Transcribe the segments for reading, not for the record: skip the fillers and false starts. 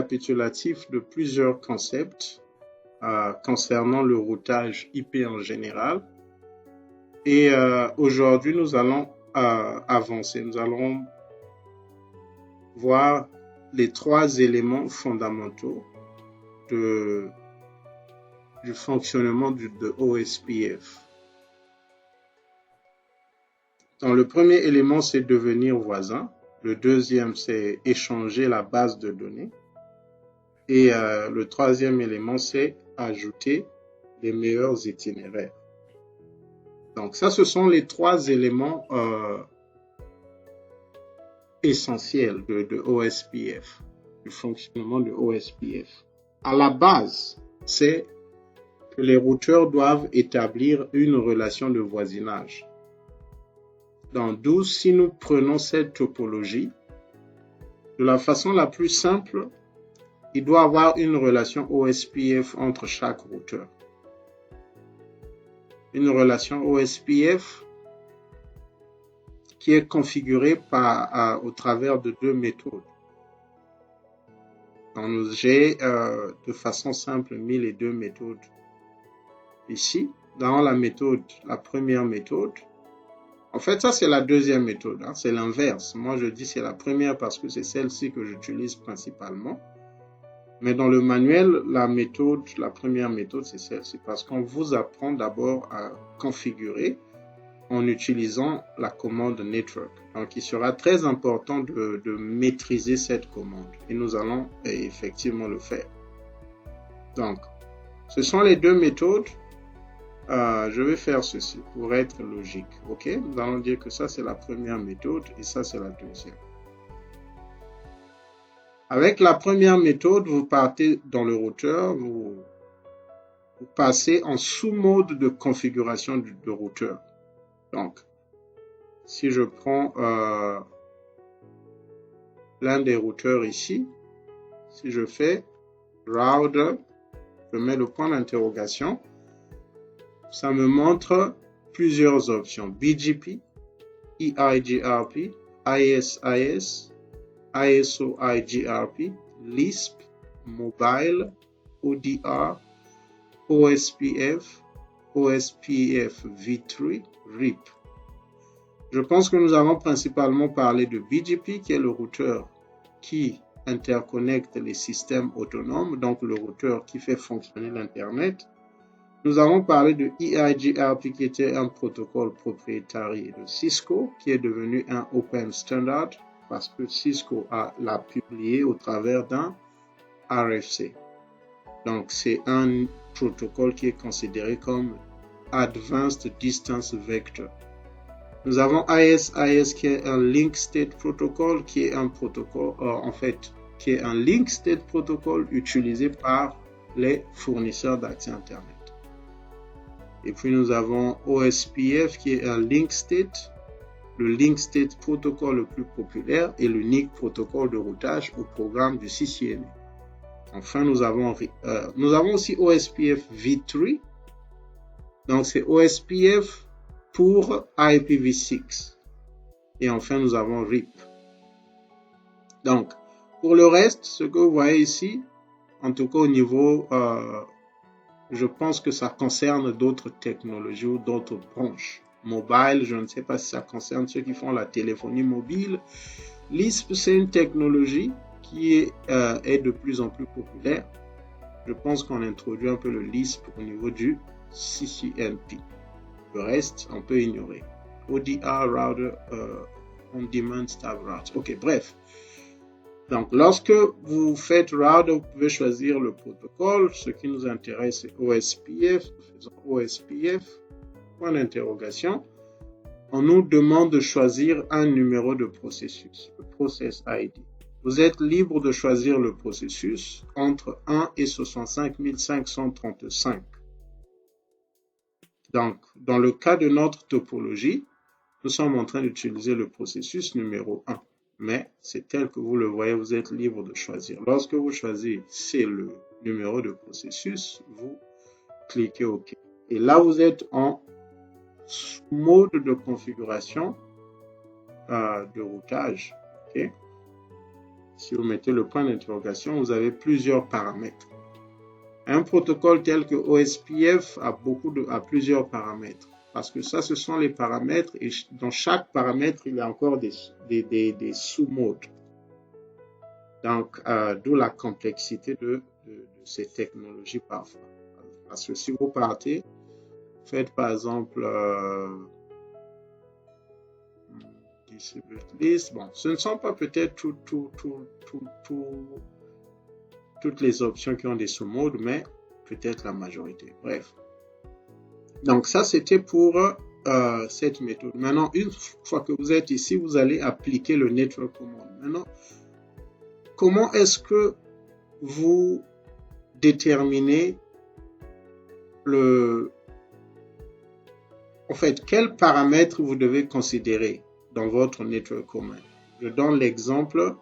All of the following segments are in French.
récapitulatif de plusieurs concepts concernant le routage IP en général. Et aujourd'hui, nous allons avancer. Nous allons voir les 3 éléments fondamentaux du fonctionnement de OSPF. Donc, le premier élément, c'est devenir voisin. Le deuxième, c'est échanger la base de données. Et le troisième élément, c'est ajouter les meilleurs itinéraires. Donc ça, ce sont les 3 éléments essentiels de OSPF, du fonctionnement de OSPF. À la base, c'est que les routeurs doivent établir une relation de voisinage. Donc, d'où si nous prenons cette topologie, de la façon la plus simple, il doit y avoir une relation OSPF entre chaque routeur. Une relation OSPF qui est configurée au travers de 2 méthodes. Donc, j'ai de façon simple mis les 2 méthodes ici. Dans la première méthode, en fait, ça c'est la deuxième méthode, c'est l'inverse. Moi je dis c'est la première parce que c'est celle-ci que j'utilise principalement. Mais dans le manuel, la première méthode, c'est celle-ci parce qu'on vous apprend d'abord à configurer en utilisant la commande network. Donc, il sera très important de maîtriser cette commande et nous allons effectivement le faire. Donc, ce sont les 2 méthodes. Je vais faire ceci pour être logique. Ok, nous allons dire que ça, c'est la première méthode et ça, c'est la deuxième. Avec la première méthode, vous partez dans le routeur, vous passez en sous-mode de configuration de routeur. Donc, si je prends l'un des routeurs ici, si je fais router, je mets le point d'interrogation, ça me montre plusieurs options. BGP, EIGRP, ISIS, ISO IGRP, Lisp, Mobile, ODR, OSPF, OSPF v3, RIP. Je pense que nous avons principalement parlé de BGP, qui est le routeur qui interconnecte les systèmes autonomes, donc le routeur qui fait fonctionner l'Internet. Nous avons parlé de EIGRP, qui était un protocole propriétaire de Cisco, qui est devenu un open standard, parce que Cisco l'a publié au travers d'un RFC. Donc, c'est un protocole qui est considéré comme Advanced Distance Vector. Nous avons ISIS qui est un Link State Protocol, qui est un protocole, qui est un Link State Protocol utilisé par les fournisseurs d'accès Internet. Et puis, nous avons OSPF qui est un Link State, le Link State Protocol le plus populaire et l'unique protocole de routage au programme du CCNA. Enfin, nous avons aussi OSPF v3. Donc, c'est OSPF pour IPv6. Et enfin, nous avons RIP. Donc, pour le reste, ce que vous voyez ici, en tout cas au niveau, je pense que ça concerne d'autres technologies ou d'autres branches. Mobile, je ne sais pas si ça concerne ceux qui font la téléphonie mobile. Lisp, c'est une technologie qui est de plus en plus populaire. Je pense qu'on introduit un peu le Lisp au niveau du CCNP. Le reste, on peut ignorer. ODR, Router, On-Demand Stab Route. Ok, bref. Donc, lorsque vous faites router, vous pouvez choisir le protocole. Ce qui nous intéresse, c'est OSPF. Nous faisons OSPF. Point d'interrogation. On nous demande de choisir un numéro de processus, le process ID. Vous êtes libre de choisir le processus entre 1 et 65 535. Donc, dans le cas de notre topologie, nous sommes en train d'utiliser le processus numéro 1. Mais c'est tel que vous le voyez, vous êtes libre de choisir. Lorsque vous choisissez le numéro de processus, vous cliquez OK. Et là, vous êtes en mode de configuration de routage. Okay? si vous mettez le point d'interrogation, vous avez plusieurs paramètres. Un protocole tel que OSPF a plusieurs paramètres. Parce que ça, ce sont les paramètres et dans chaque paramètre, il y a encore des sous-modes. Donc, d'où la complexité de ces technologies parfois. Parce que si vous partez, faites par exemple distribute list. Bon, ce ne sont pas peut-être toutes les options qui ont des sous-modes, mais peut-être la majorité. Bref. Donc ça, c'était pour cette méthode. Maintenant, une fois que vous êtes ici, vous allez appliquer le Network Command. Maintenant, comment est-ce que vous déterminez en fait, quels paramètres vous devez considérer dans votre Network Command? Je donne l'exemple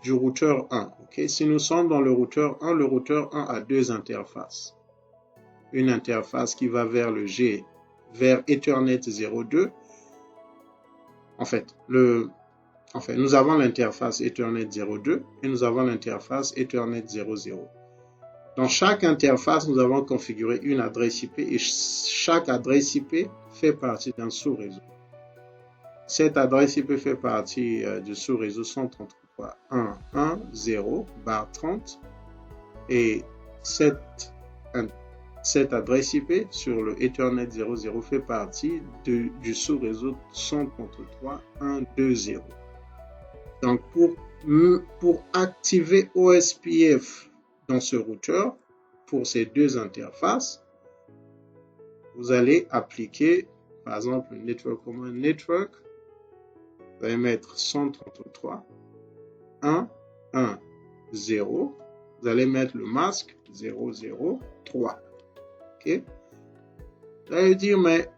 du routeur 1. Okay? Si nous sommes dans le routeur 1 a deux interfaces. Une interface qui va vers vers Ethernet 02. En fait, nous avons l'interface Ethernet 02 et nous avons l'interface Ethernet 00. Dans chaque interface, nous avons configuré une adresse IP et chaque adresse IP fait partie d'un sous-réseau. Cette adresse IP fait partie du sous-réseau 133.1.1.0/30 et cette adresse IP sur le Ethernet 00 fait partie du sous-réseau 133.1.2.0. Donc, pour activer OSPF dans ce routeur, pour ces deux interfaces, vous allez appliquer, par exemple, le Network Command Network. Vous allez mettre 133.1.1.0. Vous allez mettre le masque 003. Ok? Vous allez dire, mais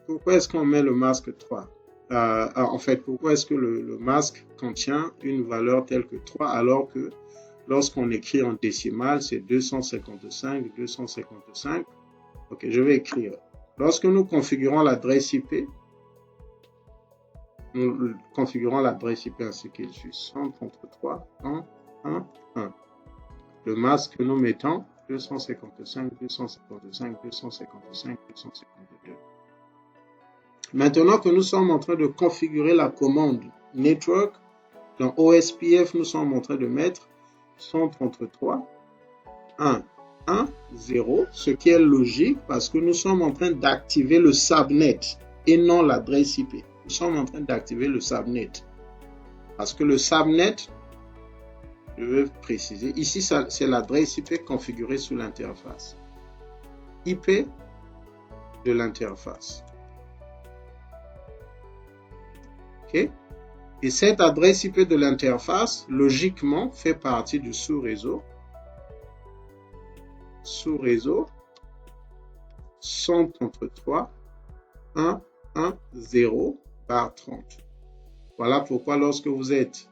pourquoi est-ce qu'on met le masque 3? En fait, pourquoi est-ce que le masque contient une valeur telle que 3 alors que lorsqu'on écrit en décimale, c'est 255, 255. Ok, je vais écrire. Lorsque nous configurons l'adresse IP, nous configurons l'adresse IP ainsi qu'il suit. 133.1.1.1. Le masque que nous mettons, 255, 255, 255, 252. Maintenant que nous sommes en train de configurer la commande network, dans OSPF, nous sommes en train de mettre 133.1.1.0, ce qui est logique parce que nous sommes en train d'activer le subnet et non l'adresse IP. Nous sommes en train d'activer le subnet. Parce que le subnet, je vais préciser, ici c'est l'adresse IP configurée sous l'interface. IP de l'interface. Ok? Et cette adresse IP de l'interface, logiquement, fait partie du sous-réseau. Sous-réseau 133.1.1.0/30. Voilà pourquoi lorsque vous êtes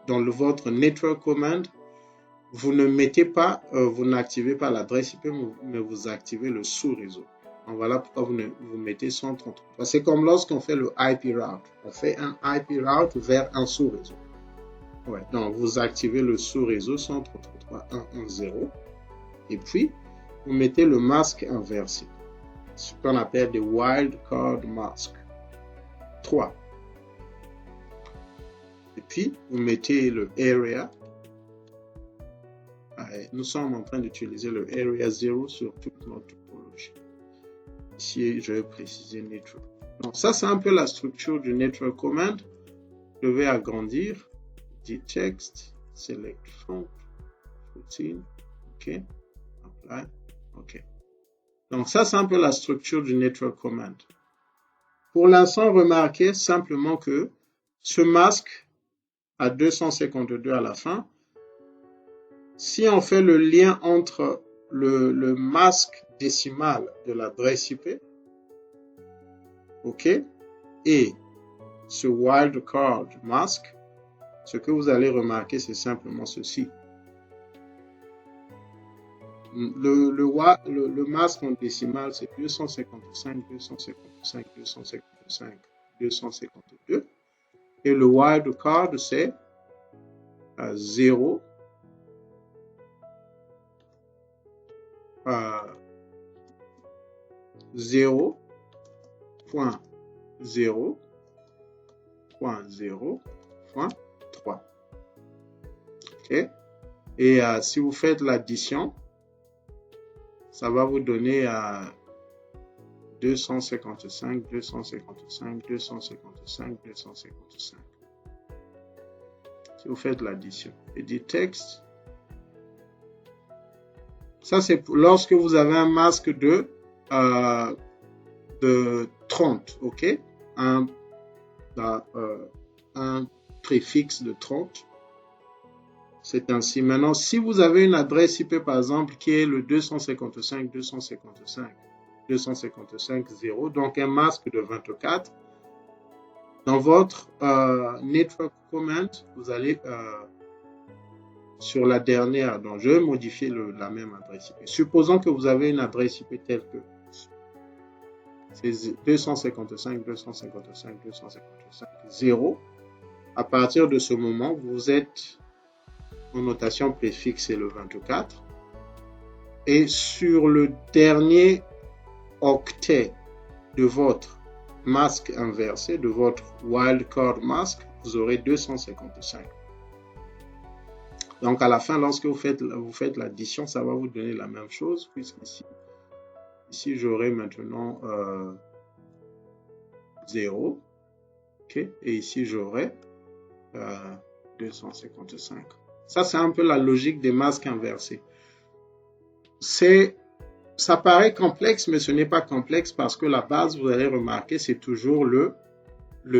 dans votre Network Command, vous ne mettez pas, vous n'activez pas l'adresse IP, mais vous activez le sous-réseau. Donc voilà pourquoi vous mettez 133. C'est comme lorsqu'on fait le IP route. On fait un IP route vers un sous-réseau. Ouais, donc vous activez le sous-réseau 133.1.1.0 et puis vous mettez le masque inversé, ce qu'on appelle des wildcard masks 3. Et puis vous mettez le area. Nous sommes en train d'utiliser le area 0 sur toute notre topologie. Ici, je vais préciser network. Donc ça, c'est un peu la structure du network command. Je vais agrandir. Text, select font, routine, ok, apply, ok. Donc ça, c'est un peu la structure du network command. Pour l'instant, remarquez simplement que ce masque a 252 à la fin. Si on fait le lien entre le masque décimal de l'adresse IP, ok, et ce wildcard masque, ce que vous allez remarquer, c'est simplement ceci. Le masque en décimal, c'est 255, 255, 255, 252. Et le wildcard, c'est 0, 0.0.0.3. OK? Et si vous faites l'addition, ça va vous donner 255, 255, 255, 255. Si vous faites l'addition. Et du texte, ça c'est lorsque vous avez un masque de 30, ok? Un préfixe de 30. C'est ainsi. Maintenant, si vous avez une adresse IP, par exemple, qui est le 255.255.255.0, donc un masque de 24, dans votre network command, vous allez sur la dernière, donc je vais modifier la même adresse IP. Supposons que vous avez une adresse IP telle que c'est 255.255.255.0. À partir de ce moment, vous êtes en notation préfixe, c'est le 24. Et sur le dernier octet de votre masque inversé, de votre wildcard masque, vous aurez 255. Donc à la fin, lorsque vous faites l'addition, ça va vous donner la même chose, puisqu'ici, j'aurai maintenant 0. Okay? Et ici, j'aurai 255. Ça, c'est un peu la logique des masques inversés. Ça paraît complexe, mais ce n'est pas complexe parce que la base, vous allez remarquer, c'est toujours le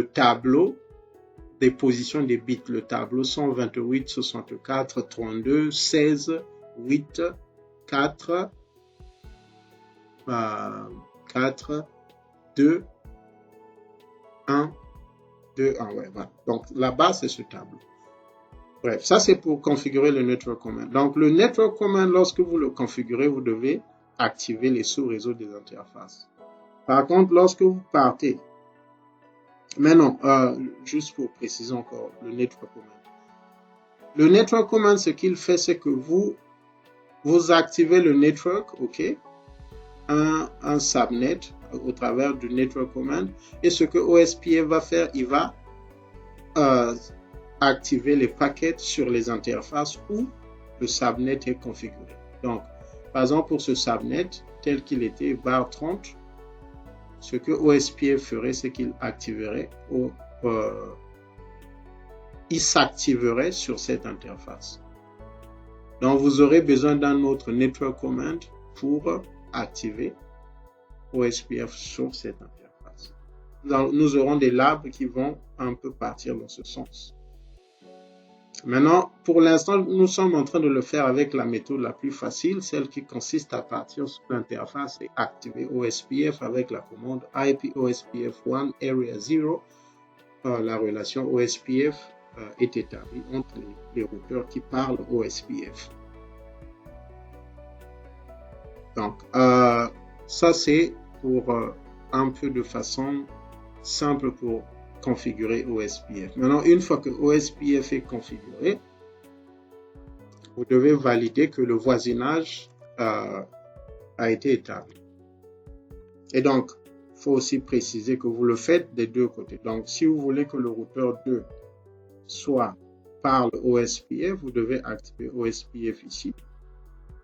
tableau des positions des bits. Le tableau 128, 64, 32, 16, 8, 4, 2, 1, 2, 1. Ouais, voilà. Donc, la base, c'est ce tableau. Bref, ça c'est pour configurer le network command. Donc le network command, lorsque vous le configurez, vous devez activer les sous-réseaux des interfaces. Par contre, lorsque vous partez, maintenant, juste pour préciser encore le network command. Le network command, ce qu'il fait, c'est que vous activez le network, ok, un subnet au travers du network command, et ce que OSPF va faire, il va activer les paquets sur les interfaces où le subnet est configuré. Donc, par exemple, pour ce subnet, tel qu'il était, bar 30, ce que OSPF ferait, c'est qu'il activerait, il s'activerait sur cette interface. Donc, vous aurez besoin d'un autre network command pour activer OSPF sur cette interface. Nous aurons des labs qui vont un peu partir dans ce sens. Maintenant, pour l'instant, nous sommes en train de le faire avec la méthode la plus facile, celle qui consiste à partir sur l'interface et activer OSPF avec la commande IP OSPF1 Area 0. La relation OSPF est établie entre les routeurs qui parlent OSPF. Donc, ça c'est pour un peu de façon simple pour configurer OSPF. Maintenant, une fois que OSPF est configuré, vous devez valider que le voisinage a été établi. Et donc, il faut aussi préciser que vous le faites des deux côtés. Donc, si vous voulez que le routeur 2 parle OSPF, vous devez activer OSPF ici,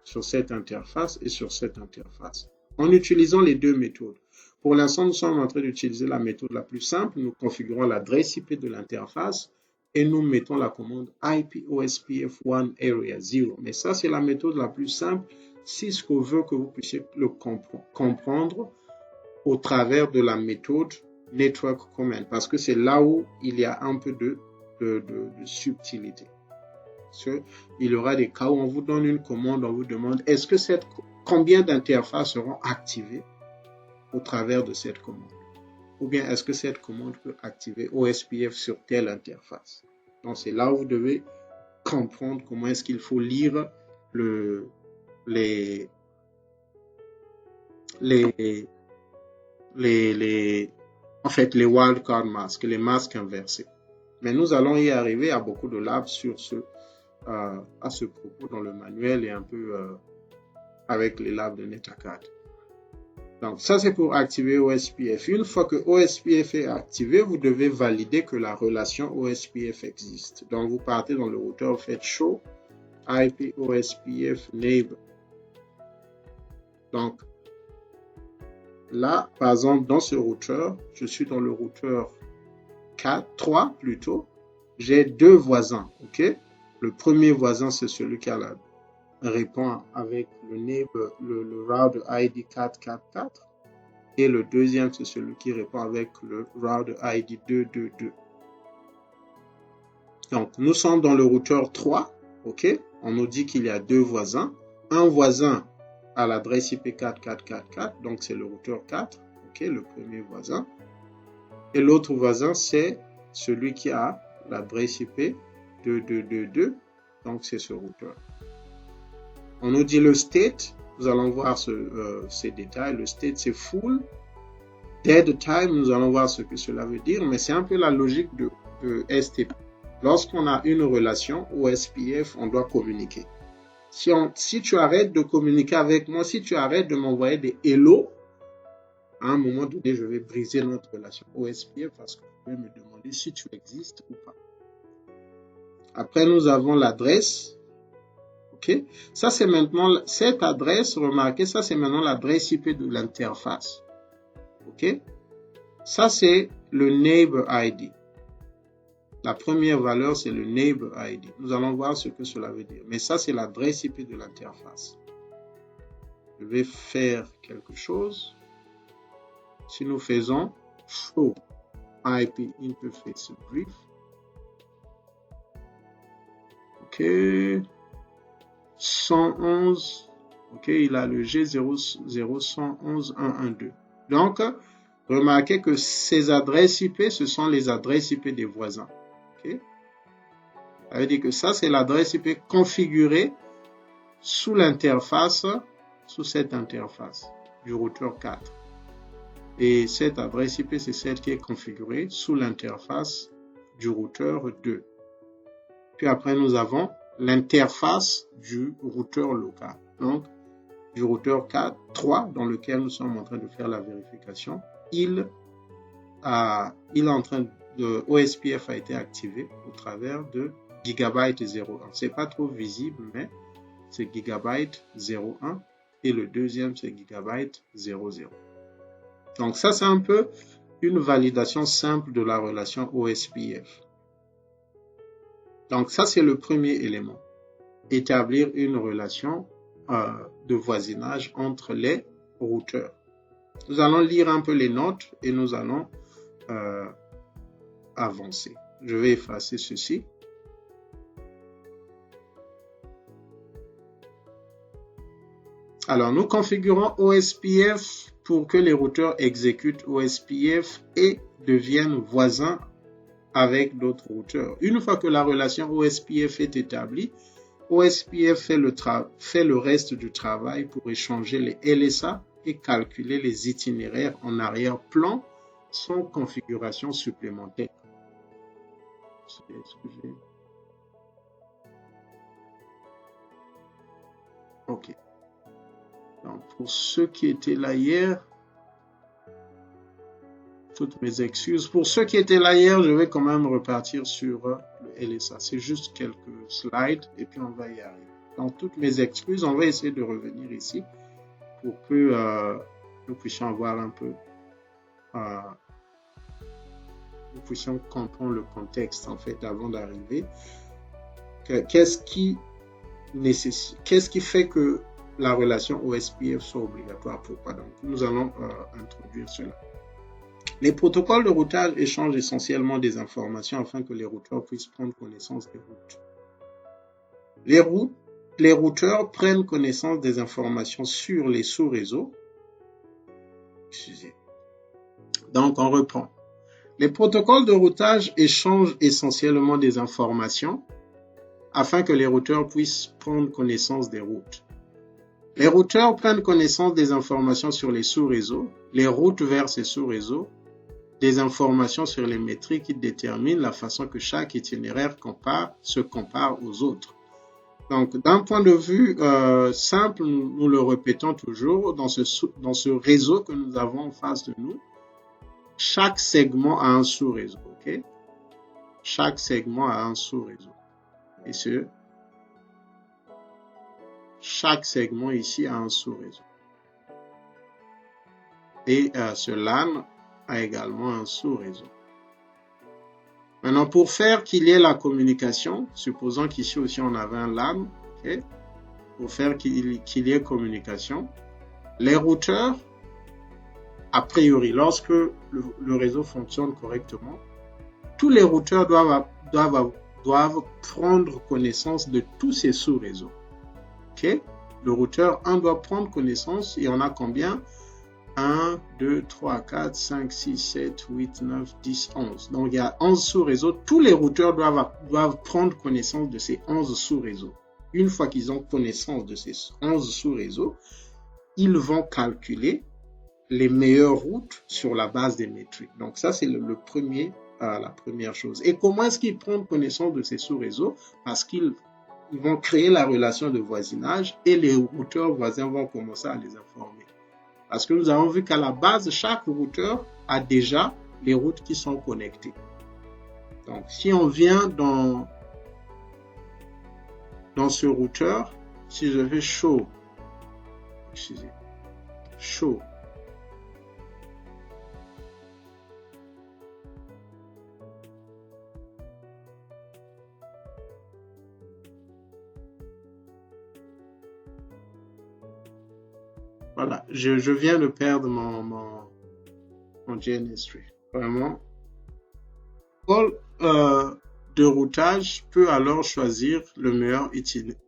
sur cette interface et sur cette interface, en utilisant les deux méthodes. Pour l'instant, nous sommes en train d'utiliser la méthode la plus simple. Nous configurons l'adresse IP de l'interface et nous mettons la commande IP OSPF1 Area 0. Mais ça, c'est la méthode la plus simple si ce qu'on veut que vous puissiez le comprendre au travers de la méthode Network Command, parce que c'est là où il y a un peu de subtilité. Il y aura des cas où on vous donne une commande, on vous demande combien d'interfaces seront activées au travers de cette commande, ou bien est-ce que cette commande peut activer OSPF sur telle interface. Donc c'est là où vous devez comprendre comment est-ce qu'il faut lire les wildcard masks, les masques inversés. Mais nous allons y arriver à beaucoup de labs sur ce à ce propos dans le manuel et un peu avec les labs de NetAcad. Donc, ça, c'est pour activer OSPF. Une fois que OSPF est activé, vous devez valider que la relation OSPF existe. Donc, vous partez dans le routeur, vous faites show IP OSPF neighbor. Donc, là, par exemple, dans ce routeur, je suis dans le routeur 3 plutôt. J'ai deux voisins, ok? Le premier voisin, c'est celui qui répond avec le neighbor, le route ID 444. Et le deuxième, c'est celui qui répond avec le route ID 222. Donc, nous sommes dans le routeur 3, ok? On nous dit qu'il y a deux voisins. Un voisin à l'adresse IP 4444, donc c'est le routeur 4, ok? Le premier voisin. Et l'autre voisin, c'est celui qui a l'adresse IP 2222, donc c'est ce routeur. On nous dit le state, nous allons voir ces détails. Le state, c'est full. Dead time, nous allons voir ce que cela veut dire, mais c'est un peu la logique de STP. Lorsqu'on a une relation OSPF, on doit communiquer. Si tu arrêtes de communiquer avec moi, si tu arrêtes de m'envoyer des hello, à un moment donné, je vais briser notre relation OSPF parce que vous pouvez me demander si tu existes ou pas. Après, nous avons l'adresse. Ok, ça c'est maintenant cette adresse, remarquez, ça c'est maintenant l'adresse IP de l'interface. Ok, ça c'est le neighbor ID. La première valeur c'est le neighbor ID. Nous allons voir ce que cela veut dire. Mais ça c'est l'adresse IP de l'interface. Je vais faire quelque chose. Si nous faisons show IP interface brief. Ok. 111, ok, il a le G0011112. Donc, remarquez que ces adresses IP, ce sont les adresses IP des voisins. Ok, ça veut dire que ça, c'est l'adresse IP configurée sous l'interface, sous cette interface du routeur 4. Et cette adresse IP, c'est celle qui est configurée sous l'interface du routeur 2. Puis après, nous avons l'interface du routeur local, donc du routeur 3 dans lequel nous sommes en train de faire la vérification. OSPF a été activé au travers de gigabyte 01. C'est pas trop visible, mais c'est gigabyte 01 et le deuxième c'est gigabyte 00. Donc ça c'est un peu une validation simple de la relation OSPF. Donc ça, c'est le premier élément. Établir une relation de voisinage entre les routeurs. Nous allons lire un peu les notes et nous allons avancer. Je vais effacer ceci. Alors, nous configurons OSPF pour que les routeurs exécutent OSPF et deviennent voisins avec d'autres routeurs. Une fois que la relation OSPF est établie, OSPF fait le reste du travail pour échanger les LSA et calculer les itinéraires en arrière-plan sans configuration supplémentaire. Ok. Donc, pour ceux qui étaient là hier, toutes mes excuses. Pour ceux qui étaient là hier, je vais quand même repartir sur le LSA. C'est juste quelques slides et puis on va y arriver. Donc, toutes mes excuses, on va essayer de revenir ici pour que nous puissions avoir un peu, nous puissions comprendre le contexte en fait avant d'arriver. Qu'est-ce qui fait que la relation OSPF soit obligatoire? Pourquoi? Donc, nous allons introduire cela. Les protocoles de routage échangent essentiellement des informations afin que les routeurs puissent prendre connaissance des routes. Les routeurs prennent connaissance des informations sur les sous-réseaux. Donc, on reprend. Les protocoles de routage échangent essentiellement des informations afin que les routeurs puissent prendre connaissance des routes. Les routeurs prennent connaissance des informations sur les sous-réseaux, les routes vers ces sous-réseaux, des informations sur les métriques qui déterminent la façon que chaque itinéraire se compare aux autres. Donc, d'un point de vue simple, nous le répétons toujours, dans ce réseau que nous avons en face de nous, chaque segment a un sous-réseau, ok? Chaque segment a un sous-réseau. Et chaque segment ici a un sous-réseau. Et ce LAN a également un sous-réseau. Maintenant, pour faire qu'il y ait la communication, supposons qu'ici aussi on avait un LAN, okay? Pour faire qu'il y ait communication, les routeurs, a priori, lorsque le réseau fonctionne correctement, tous les routeurs doivent prendre connaissance de tous ces sous-réseaux. Okay? Le routeur 1 doit prendre connaissance, il y en a combien? 1, 2, 3, 4, 5, 6, 7, 8, 9, 10, 11. Donc, il y a 11 sous-réseaux. Tous les routeurs doivent prendre connaissance de ces 11 sous-réseaux. Une fois qu'ils ont connaissance de ces 11 sous-réseaux, ils vont calculer les meilleures routes sur la base des métriques. Donc, ça, c'est la première chose. Et comment est-ce qu'ils prennent connaissance de ces sous-réseaux? Parce qu'ils vont créer la relation de voisinage et les routeurs voisins vont commencer à les informer. Parce que nous avons vu qu'à la base, chaque routeur a déjà les routes qui sont connectées. Donc, si on vient dans ce routeur, si je fais show, voilà, je viens de perdre mon GNS3. Vraiment. De routage peut alors choisir le meilleur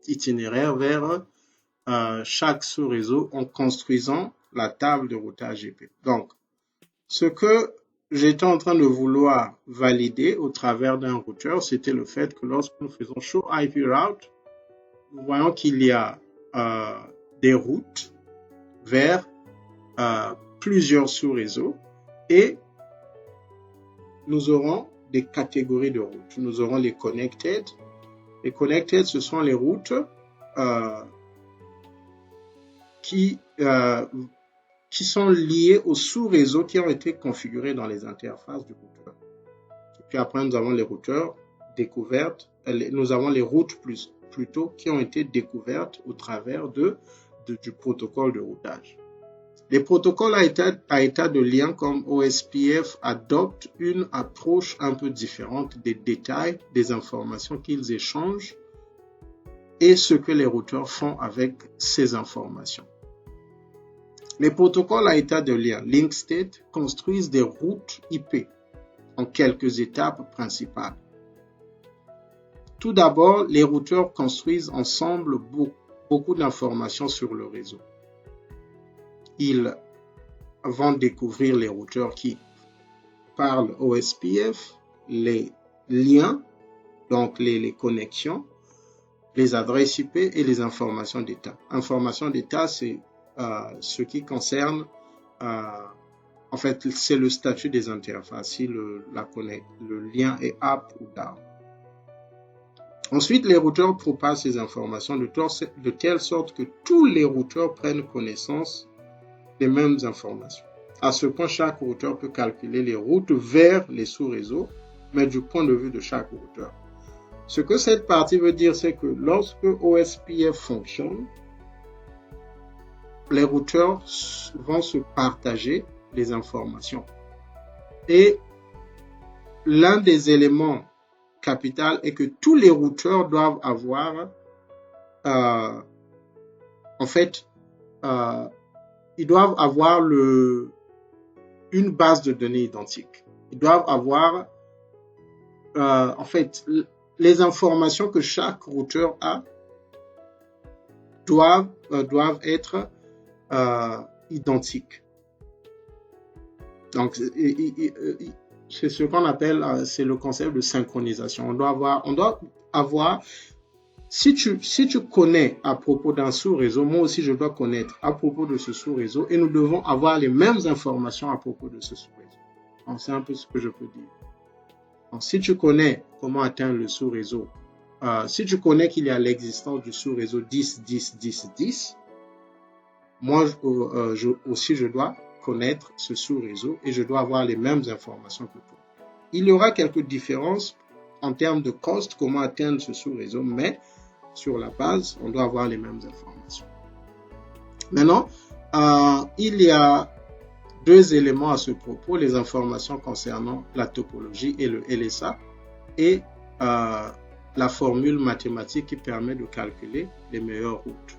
itinéraire vers chaque sous-réseau en construisant la table de routage IP. Donc, ce que j'étais en train de vouloir valider au travers d'un routeur, c'était le fait que lorsque nous faisons show IP route, nous voyons qu'il y a des routes vers plusieurs sous-réseaux et nous aurons des catégories de routes. Nous aurons les connected. Les connected, ce sont les routes qui sont liées aux sous-réseaux qui ont été configurés dans les interfaces du routeur. Et puis après, nous avons les routeurs découvertes. Nous avons les routes plutôt qui ont été découvertes au travers du protocole de routage. Les protocoles à état de lien comme OSPF adoptent une approche un peu différente des détails des informations qu'ils échangent et ce que les routeurs font avec ces informations. Les protocoles à état de lien Link State construisent des routes IP en quelques étapes principales. Tout d'abord, les routeurs construisent ensemble beaucoup d'informations sur le réseau. Ils vont découvrir les routeurs qui parlent OSPF, les liens, donc les connexions, les adresses IP et les informations d'état. Informations d'état, c'est ce qui concerne, en fait, c'est le statut des interfaces, si le lien est up ou down. Ensuite, les routeurs propagent ces informations de telle sorte que tous les routeurs prennent connaissance des mêmes informations. À ce point, chaque routeur peut calculer les routes vers les sous-réseaux, mais du point de vue de chaque routeur. Ce que cette partie veut dire, c'est que lorsque OSPF fonctionne, les routeurs vont se partager les informations. Et l'un des éléments capitaux est que tous les routeurs doivent avoir, ils doivent avoir une base de données identique. Ils doivent avoir, les informations que chaque routeur a doivent être identiques. Donc, c'est ce qu'on appelle, c'est le concept de synchronisation. On doit avoir si tu connais à propos d'un sous-réseau, moi aussi je dois connaître à propos de ce sous-réseau et nous devons avoir les mêmes informations à propos de ce sous-réseau. Donc, c'est un peu ce que je peux dire. Donc, si tu connais comment atteindre le sous-réseau si tu connais qu'il y a l'existence du sous-réseau 10, 10, 10, 10, moi aussi je dois connaître ce sous-réseau et je dois avoir les mêmes informations que toi. Il y aura quelques différences en termes de cost, comment atteindre ce sous-réseau, mais sur la base, on doit avoir les mêmes informations. Maintenant, il y a deux éléments à ce propos, les informations concernant la topologie et le LSA et la formule mathématique qui permet de calculer les meilleures routes.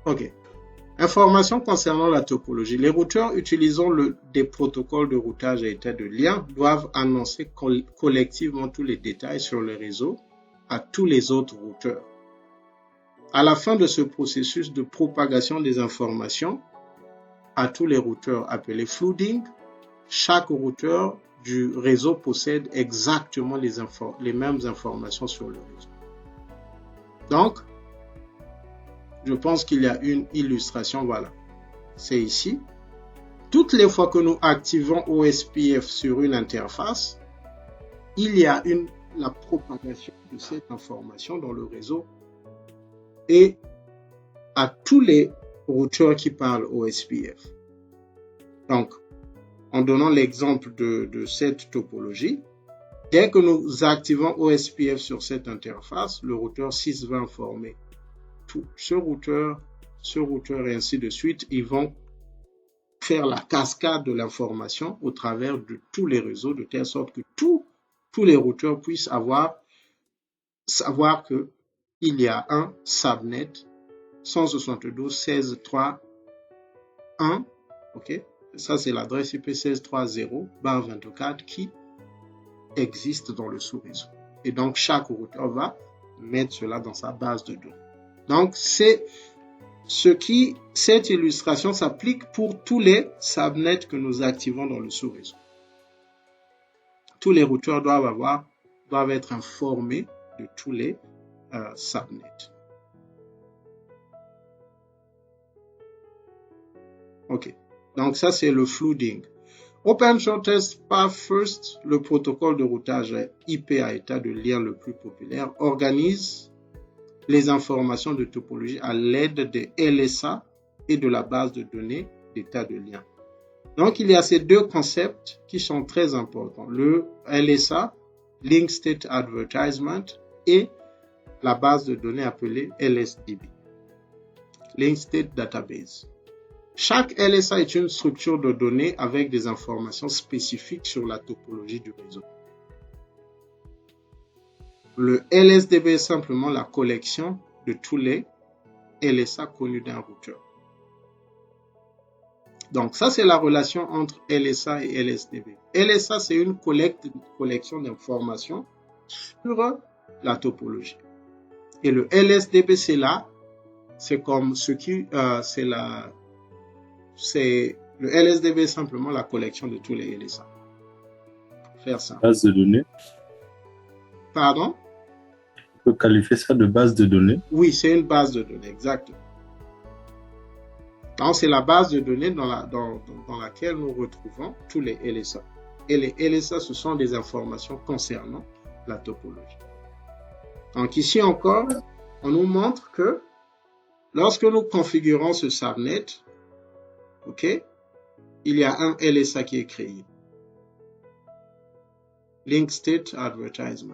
OK. Informations concernant la topologie. Les routeurs utilisant des protocoles de routage à état de lien doivent annoncer collectivement tous les détails sur le réseau à tous les autres routeurs. À la fin de ce processus de propagation des informations à tous les routeurs appelé flooding, chaque routeur du réseau possède exactement les mêmes informations sur le réseau. Donc, je pense qu'il y a une illustration, voilà, c'est ici. Toutes les fois que nous activons OSPF sur une interface, il y a la propagation de cette information dans le réseau et à tous les routeurs qui parlent OSPF. Donc, en donnant l'exemple de cette topologie, dès que nous activons OSPF sur cette interface, le routeur 6 va informer ce routeur et ainsi de suite. Ils vont faire la cascade de l'information au travers de tous les réseaux de telle sorte que tous les routeurs puissent savoir que il y a un subnet 172.16.3.1, ok, ça c'est l'adresse IP 16.3.0/24 qui existe dans le sous-réseau. Et donc chaque routeur va mettre cela dans sa base de données. Donc, cette illustration s'applique pour tous les subnets que nous activons dans le sous-réseau. Tous les routeurs doivent être informés de tous les subnets. OK. Donc, ça, c'est le flooding. Open Shortest Path First, le protocole de routage IP à état de lien le plus populaire, organise les informations de topologie à l'aide des LSA et de la base de données d'état de lien. Donc, il y a ces deux concepts qui sont très importants. Le LSA, Link State Advertisement, et la base de données appelée LSDB, Link State Database. Chaque LSA est une structure de données avec des informations spécifiques sur la topologie du réseau. Le LSDB est simplement la collection de tous les LSA connus d'un routeur. Donc ça, c'est la relation entre LSA et LSDB. LSA, c'est une collection d'informations sur la topologie. Et le LSDB, c'est comme ce qui, le LSDB est simplement la collection de tous les LSA. Faire ça. Base de données. Pardon? On peut qualifier ça de base de données. Oui, c'est une base de données, exactement. Donc, c'est la base de données dans laquelle nous retrouvons tous les LSA. Et les LSA, ce sont des informations concernant la topologie. Donc, ici encore, on nous montre que lorsque nous configurons ce subnet, ok, il y a un LSA qui est créé. Link State Advertisement.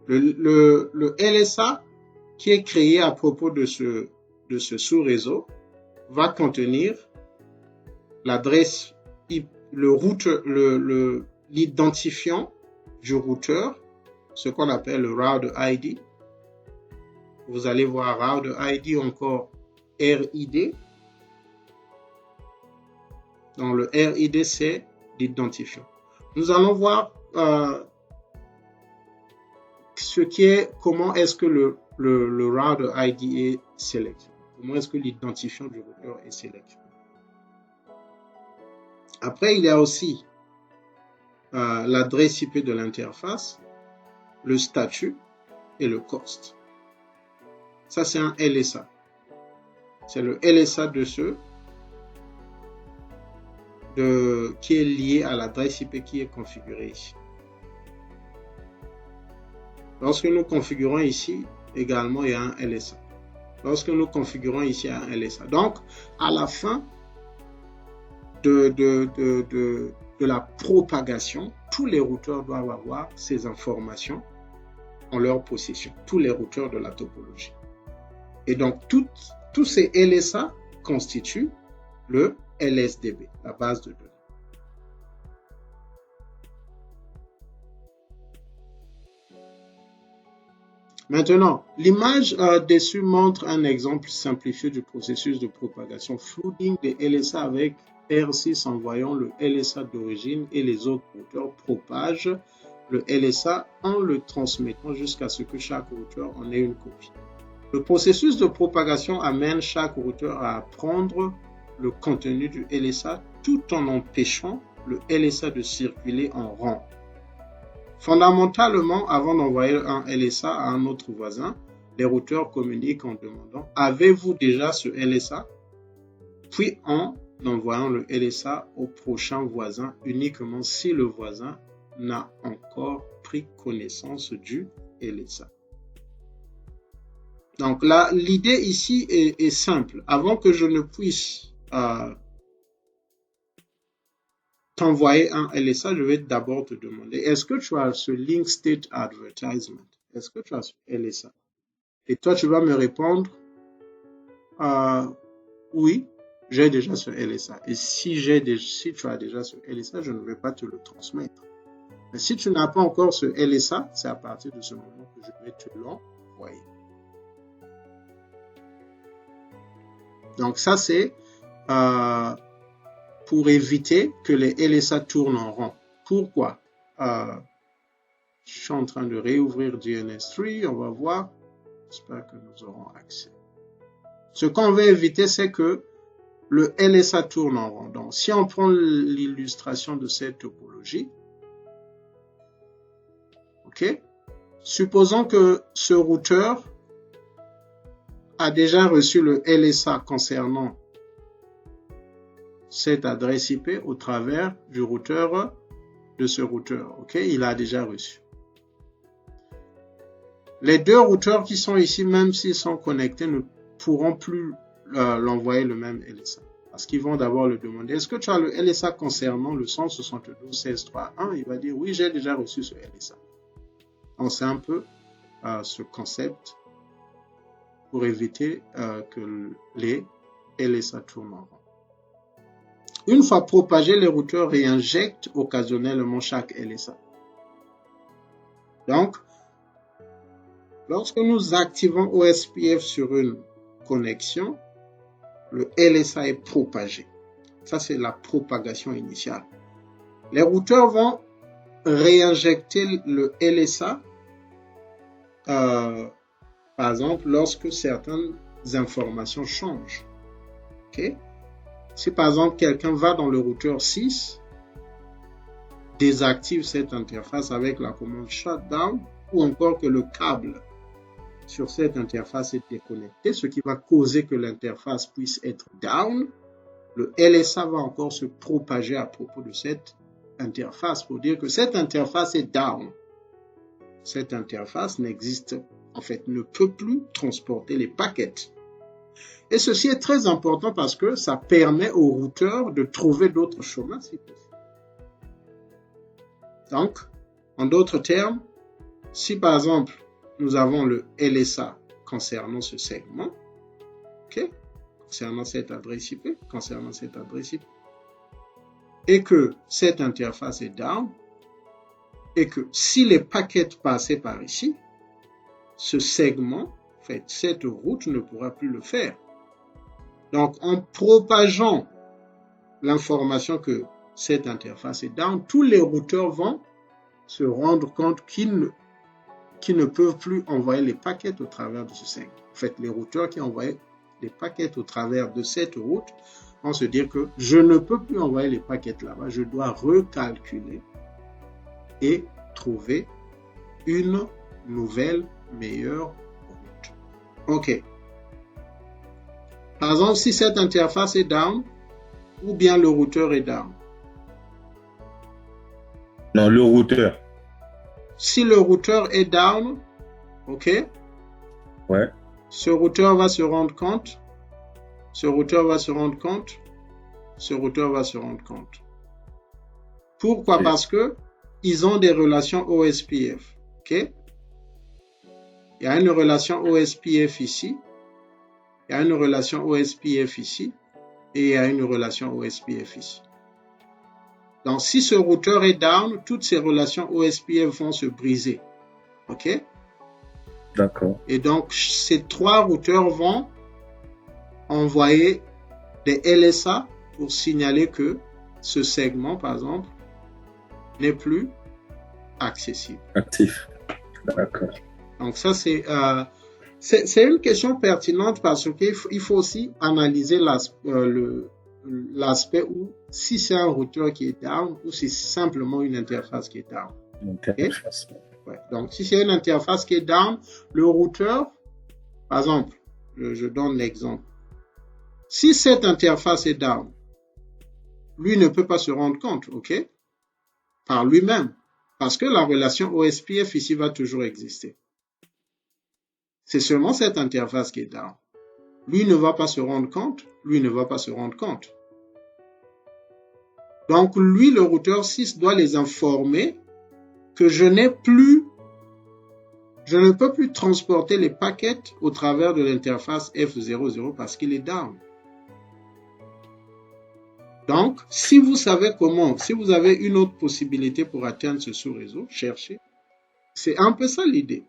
Le LSA qui est créé à propos de ce sous-réseau va contenir l'adresse, l'identifiant du routeur, ce qu'on appelle le route ID. Vous allez voir route ID encore RID. Donc le RID, c'est l'identifiant. Nous allons voir comment est-ce que le route ID est sélectionné. Comment est-ce que l'identifiant du routeur est sélectionné. Après, il y a aussi l'adresse IP de l'interface, le statut et le cost. Ça, c'est un LSA. C'est le LSA qui est lié à l'adresse IP qui est configurée ici. Lorsque nous configurons ici, également, il y a un LSA. Lorsque nous configurons ici, il y a un LSA. Donc, à la fin de la propagation, tous les routeurs doivent avoir ces informations en leur possession. Tous les routeurs de la topologie. Et donc, tous ces LSA constituent le LSDB, la base de données. Maintenant, l'image dessus montre un exemple simplifié du processus de propagation flooding des LSA avec R6 envoyant le LSA d'origine et les autres routeurs propagent le LSA en le transmettant jusqu'à ce que chaque routeur en ait une copie. Le processus de propagation amène chaque routeur à apprendre le contenu du LSA tout en empêchant le LSA de circuler en rang. Fondamentalement, avant d'envoyer un LSA à un autre voisin, les routeurs communiquent en demandant « Avez-vous déjà ce LSA ?» puis en envoyant le LSA au prochain voisin uniquement si le voisin n'a encore pris connaissance du LSA. Donc là, l'idée ici est simple. Avant que je ne puisse t'envoyer un LSA, je vais d'abord te demander, est-ce que tu as ce link state advertisement? Est-ce que tu as ce LSA? Et toi, tu vas me répondre, oui, j'ai déjà ce LSA. Et si tu as déjà ce LSA, je ne vais pas te le transmettre. Mais si tu n'as pas encore ce LSA, c'est à partir de ce moment que je vais te l'envoyer. Donc ça, c'est pour éviter que les LSA tournent en rond. Pourquoi? Je suis en train de réouvrir DNS3, on va voir. J'espère que nous aurons accès. Ce qu'on veut éviter, c'est que le LSA tourne en rond. Donc, si on prend l'illustration de cette topologie, ok, supposons que ce routeur a déjà reçu le LSA concernant cette adresse IP au travers du routeur de ce routeur. Ok, il a déjà reçu. Les deux routeurs qui sont ici, même s'ils sont connectés, ne pourront plus l'envoyer le même LSA. Parce qu'ils vont d'abord le demander. Est-ce que tu as le LSA concernant le 172.16.3.1? Il va dire oui, j'ai déjà reçu ce LSA. Donc c'est un peu ce concept pour éviter que les LSA tournent en rond. Une fois propagé, les routeurs réinjectent occasionnellement chaque LSA. Donc, lorsque nous activons OSPF sur une connexion, le LSA est propagé. Ça, c'est la propagation initiale. Les routeurs vont réinjecter le LSA, par exemple, lorsque certaines informations changent. Okay? Si par exemple quelqu'un va dans le routeur 6, désactive cette interface avec la commande shutdown, ou encore que le câble sur cette interface est déconnecté, ce qui va causer que l'interface puisse être down, le LSA va encore se propager à propos de cette interface pour dire que cette interface est down. Cette interface n'existe, en fait, ne peut plus transporter les paquets. Et ceci est très important parce que ça permet au routeur de trouver d'autres chemins si possible. Donc, en d'autres termes, si par exemple, nous avons le LSA concernant ce segment, okay, concernant cette adresse IP, et que cette interface est down, et que si les paquets passaient par ici, ce segment, en fait, cette route ne pourra plus le faire. Donc, en propageant l'information que cette interface est down, tous les routeurs vont se rendre compte qu'ils ne peuvent plus envoyer les paquets au travers de ce segment. En fait, les routeurs qui envoient les paquets au travers de cette route vont se dire que je ne peux plus envoyer les paquets là-bas, je dois recalculer et trouver une nouvelle, meilleure route. OK. Par exemple, si cette interface est down, ou bien le routeur est down. Non, le routeur. Si le routeur est down, OK, Ouais. ce routeur va se rendre compte, ce routeur va se rendre compte, ce routeur va se rendre compte. Pourquoi? Ok. Parce que ils ont des relations OSPF. OK? Il y a une relation OSPF ici, il y a une relation OSPF ici, et il y a une relation OSPF ici. Donc, si ce routeur est down, toutes ces relations OSPF vont se briser. OK? D'accord. Et donc, ces trois routeurs vont envoyer des LSA pour signaler que ce segment, par exemple, n'est plus accessible. Actif. D'accord. Donc, ça, c'est une question pertinente parce qu'il faut aussi analyser l'aspect où si c'est un routeur qui est down ou si c'est simplement une interface qui est down. Interface. Ouais. Donc, si c'est une interface qui est down, le routeur, par exemple, je donne l'exemple. Si cette interface est down, lui ne peut pas se rendre compte, OK, par lui-même, parce que la relation OSPF ici va toujours exister. C'est seulement cette interface qui est down. Lui ne va pas se rendre compte, lui ne va pas se rendre compte. Donc, lui, le routeur 6 doit les informer que je ne peux plus transporter les paquets au travers de l'interface F00 parce qu'il est down. Donc, si vous savez comment, si vous avez une autre possibilité pour atteindre ce sous-réseau, cherchez. C'est un peu ça l'idée.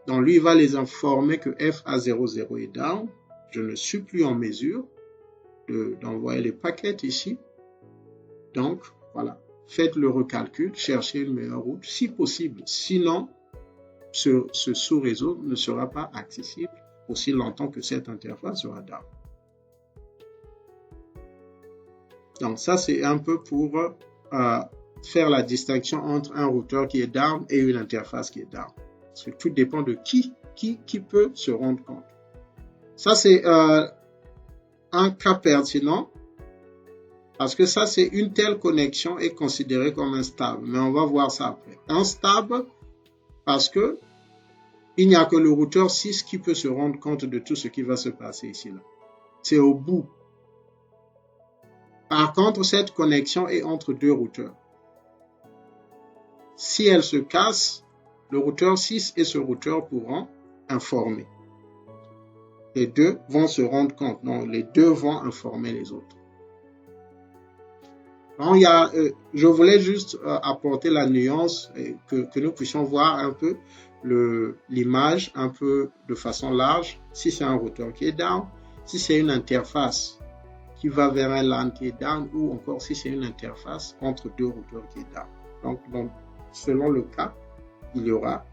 Donc, lui, il va les informer que FA00 est down. Je ne suis plus en mesure d'envoyer les paquets ici. Donc, voilà. Faites le recalcul, cherchez une meilleure route, si possible. Sinon, ce sous-réseau ne sera pas accessible aussi longtemps que cette interface sera down. Donc, ça, c'est un peu pour faire la distinction entre un routeur qui est down et une interface qui est down. Parce que tout dépend de qui peut se rendre compte. Ça, c'est un cas pertinent parce que ça, c'est une telle connexion est considérée comme instable. Mais on va voir ça après. Instable parce que il n'y a que le routeur 6 qui peut se rendre compte de tout ce qui va se passer ici. Là. C'est au bout. Par contre, cette connexion est entre deux routeurs. Si elle se casse, le routeur 6 et ce routeur pourront informer. Les deux vont se rendre compte. Non, les deux vont informer les autres. Donc, je voulais juste apporter la nuance et que nous puissions voir un peu l'image un peu de façon large. Si c'est un routeur qui est down, si c'est une interface qui va vers un LAN qui est down ou encore si c'est une interface entre deux routeurs qui est down. Donc selon le cas, il y aura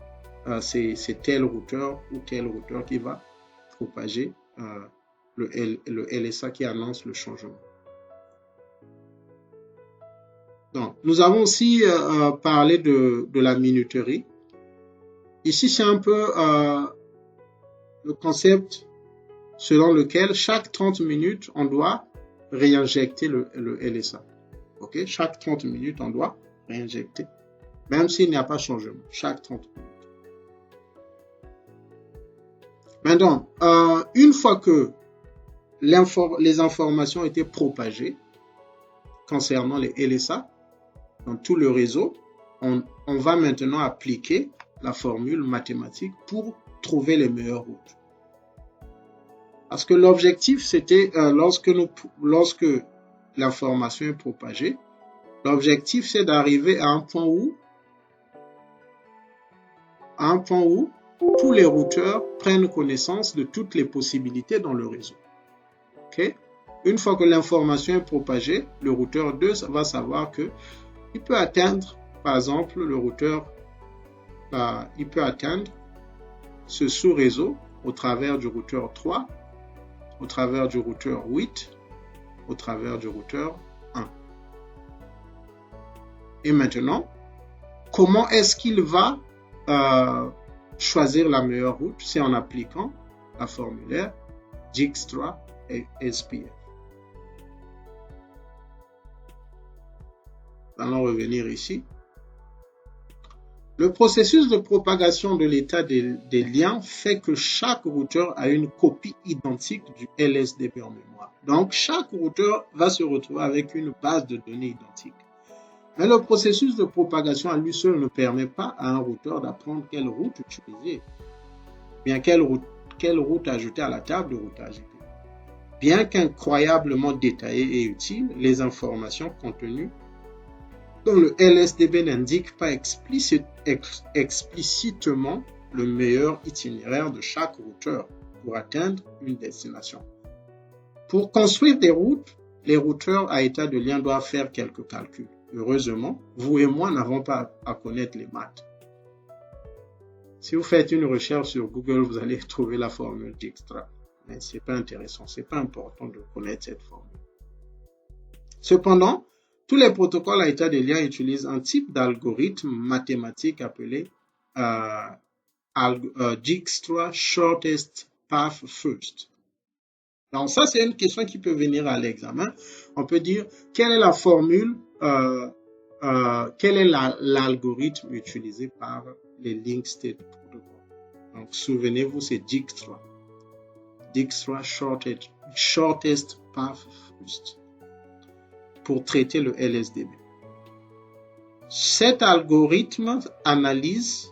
c'est tel routeur ou tel routeur qui va propager le LSA qui annonce le changement. Donc, nous avons aussi parlé de la minuterie. Ici, c'est un peu le concept selon lequel chaque 30 minutes, on doit réinjecter le LSA. Okay? Chaque 30 minutes, on doit réinjecter, même s'il n'y a pas de changement. Chaque 30 minutes. Maintenant, une fois que les informations ont été propagées concernant les LSA dans tout le réseau, on va maintenant appliquer la formule mathématique pour trouver les meilleures routes. Parce que l'objectif, c'était lorsque l'information est propagée, l'objectif, c'est d'arriver à un point où tous les routeurs prennent connaissance de toutes les possibilités dans le réseau. Okay? Une fois que l'information est propagée, le routeur 2 va savoir que il peut atteindre, par exemple, le routeur, il peut atteindre ce sous-réseau au travers du routeur 3, au travers du routeur 8, au travers du routeur 1. Et maintenant, comment est-ce qu'il va choisir la meilleure route, c'est en appliquant la formulaire Dijkstra et SPF. Allons revenir ici. Le processus de propagation de l'état des liens fait que chaque routeur a une copie identique du LSDB en mémoire. Donc, chaque routeur va se retrouver avec une base de données identique. Mais le processus de propagation à lui seul ne permet pas à un routeur d'apprendre quelle route utiliser, bien quelle route ajouter à la table de routage IP. Bien qu'incroyablement détaillées et utiles, les informations contenues dans le LSDB n'indiquent pas explicitement le meilleur itinéraire de chaque routeur pour atteindre une destination. Pour construire des routes, les routeurs à état de lien doivent faire quelques calculs. Heureusement, vous et moi n'avons pas à connaître les maths. Si vous faites une recherche sur Google, vous allez trouver la formule Dijkstra. Mais ce n'est pas intéressant, ce n'est pas important de connaître cette formule. Cependant, tous les protocoles à état de lien utilisent un type d'algorithme mathématique appelé Dijkstra Shortest Path First. Donc ça, c'est une question qui peut venir à l'examen. On peut dire, quelle est la formule, quel est l'algorithme utilisé par les Link State Protocol. Donc souvenez-vous, c'est Dijkstra. Dijkstra Shortest Path First pour traiter le LSDB. Cet algorithme analyse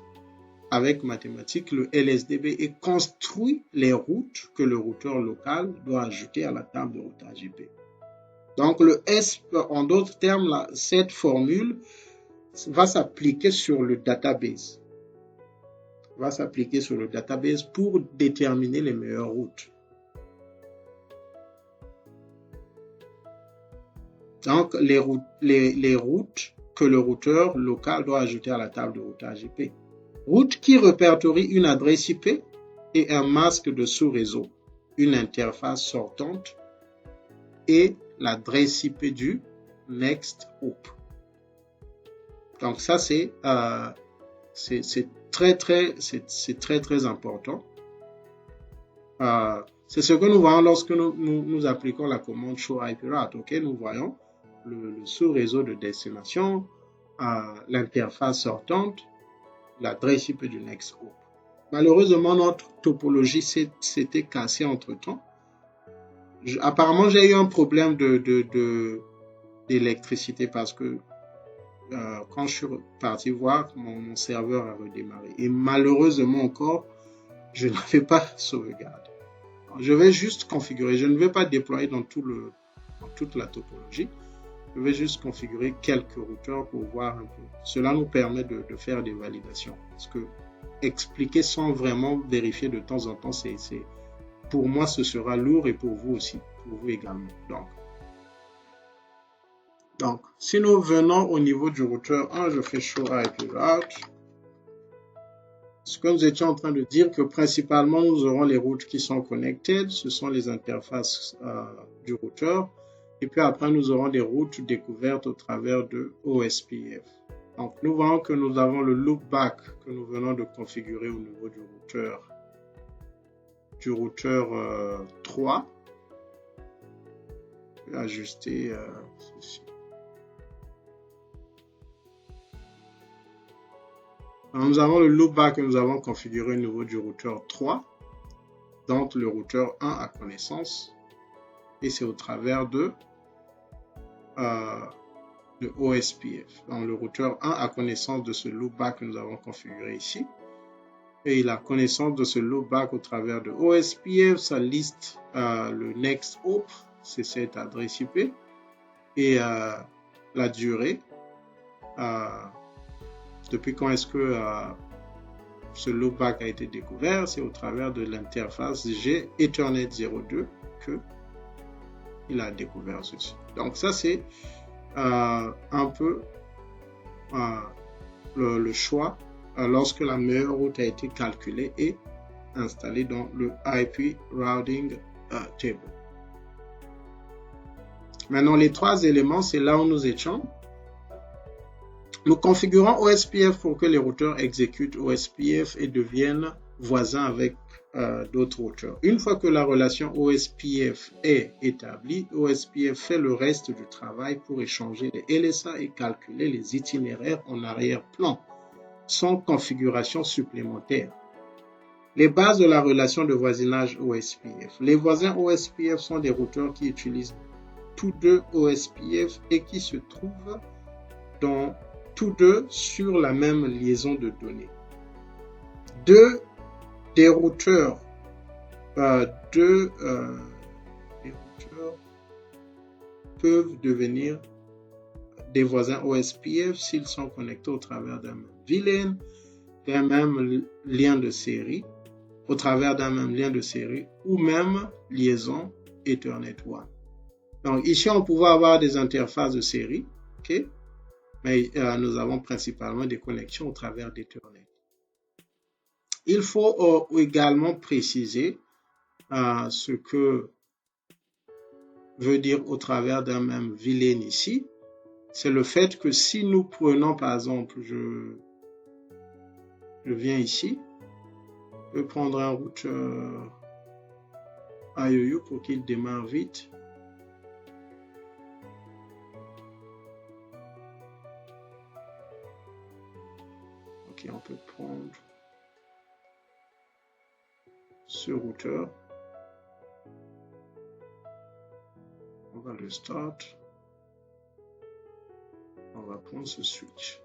avec mathématiques le LSDB et construit les routes que le routeur local doit ajouter à la table de routage IP. Donc en d'autres termes, cette formule va s'appliquer sur le database. Pour déterminer les meilleures routes. Donc, les routes que le routeur local doit ajouter à la table de routage IP. Route qui répertorie une adresse IP et un masque de sous-réseau, une interface sortante et l'adresse IP du next hop. Donc ça c'est très important. C'est ce que nous voyons lorsque nous appliquons la commande show IP route. Ok, nous voyons le sous-réseau de destination, l'interface sortante, l'adresse IP du next hop. Malheureusement, notre topologie s'était cassée entre-temps. Apparemment, j'ai eu un problème d'électricité parce que quand je suis parti voir, mon serveur a redémarré. Et malheureusement encore, je n'avais pas sauvegarde. Je vais juste configurer. Je ne vais pas déployer dans toute la topologie. Je vais juste configurer quelques routeurs pour voir un peu. Cela nous permet de faire des validations. Parce que expliquer sans vraiment vérifier de temps en temps, pour moi, ce sera lourd et pour vous aussi, pour vous également. Donc, si nous venons au niveau du routeur 1, je fais show IP route. Ce que nous étions en train de dire, que principalement, nous aurons les routes qui sont connected, ce sont les interfaces du routeur. Et puis après, nous aurons des routes découvertes au travers de OSPF. Donc, nous voyons que nous avons le loopback que nous venons de configurer au niveau du routeur 3. Je vais ajuster ceci. Alors, nous avons le loopback que nous avons configuré au niveau du routeur 3, dont le routeur 1 a connaissance. Et c'est au travers de OSPF. Donc, le routeur 1 a connaissance de ce loopback que nous avons configuré ici. Et il a connaissance de ce loopback au travers de OSPF. Ça liste le next hop, c'est cette adresse IP. Et la durée. Depuis quand est-ce que ce loopback a été découvert? C'est au travers de l'interface G Ethernet 02 que il a découvert ceci. Donc ça c'est un peu le choix lorsque la meilleure route a été calculée et installée dans le IP Routing Table. Maintenant les trois éléments, c'est là où nous étions. Nous configurons OSPF pour que les routeurs exécutent OSPF et deviennent voisins avec d'autres routeurs. Une fois que la relation OSPF est établie, OSPF fait le reste du travail pour échanger les LSA et calculer les itinéraires en arrière-plan, sans configuration supplémentaire. Les bases de la relation de voisinage OSPF. Les voisins OSPF sont des routeurs qui utilisent tous deux OSPF et qui se trouvent tous deux sur la même liaison de données. Des routeurs peuvent devenir des voisins OSPF s'ils sont connectés au travers d'un même VLAN, d'un même lien de série, au travers d'un même lien de série ou même liaison Ethernet 1. Donc ici, on pouvait avoir des interfaces de série, ok? Mais nous avons principalement des connexions au travers d'Ethernet. Il faut également préciser ce que veut dire au travers d'un même VLAN ici. C'est le fait que si nous prenons, par exemple, je viens ici, je peux prendre un routeur IOU pour qu'il démarre vite. Ok, on peut prendre ce routeur. On va le start. On va prendre ce switch.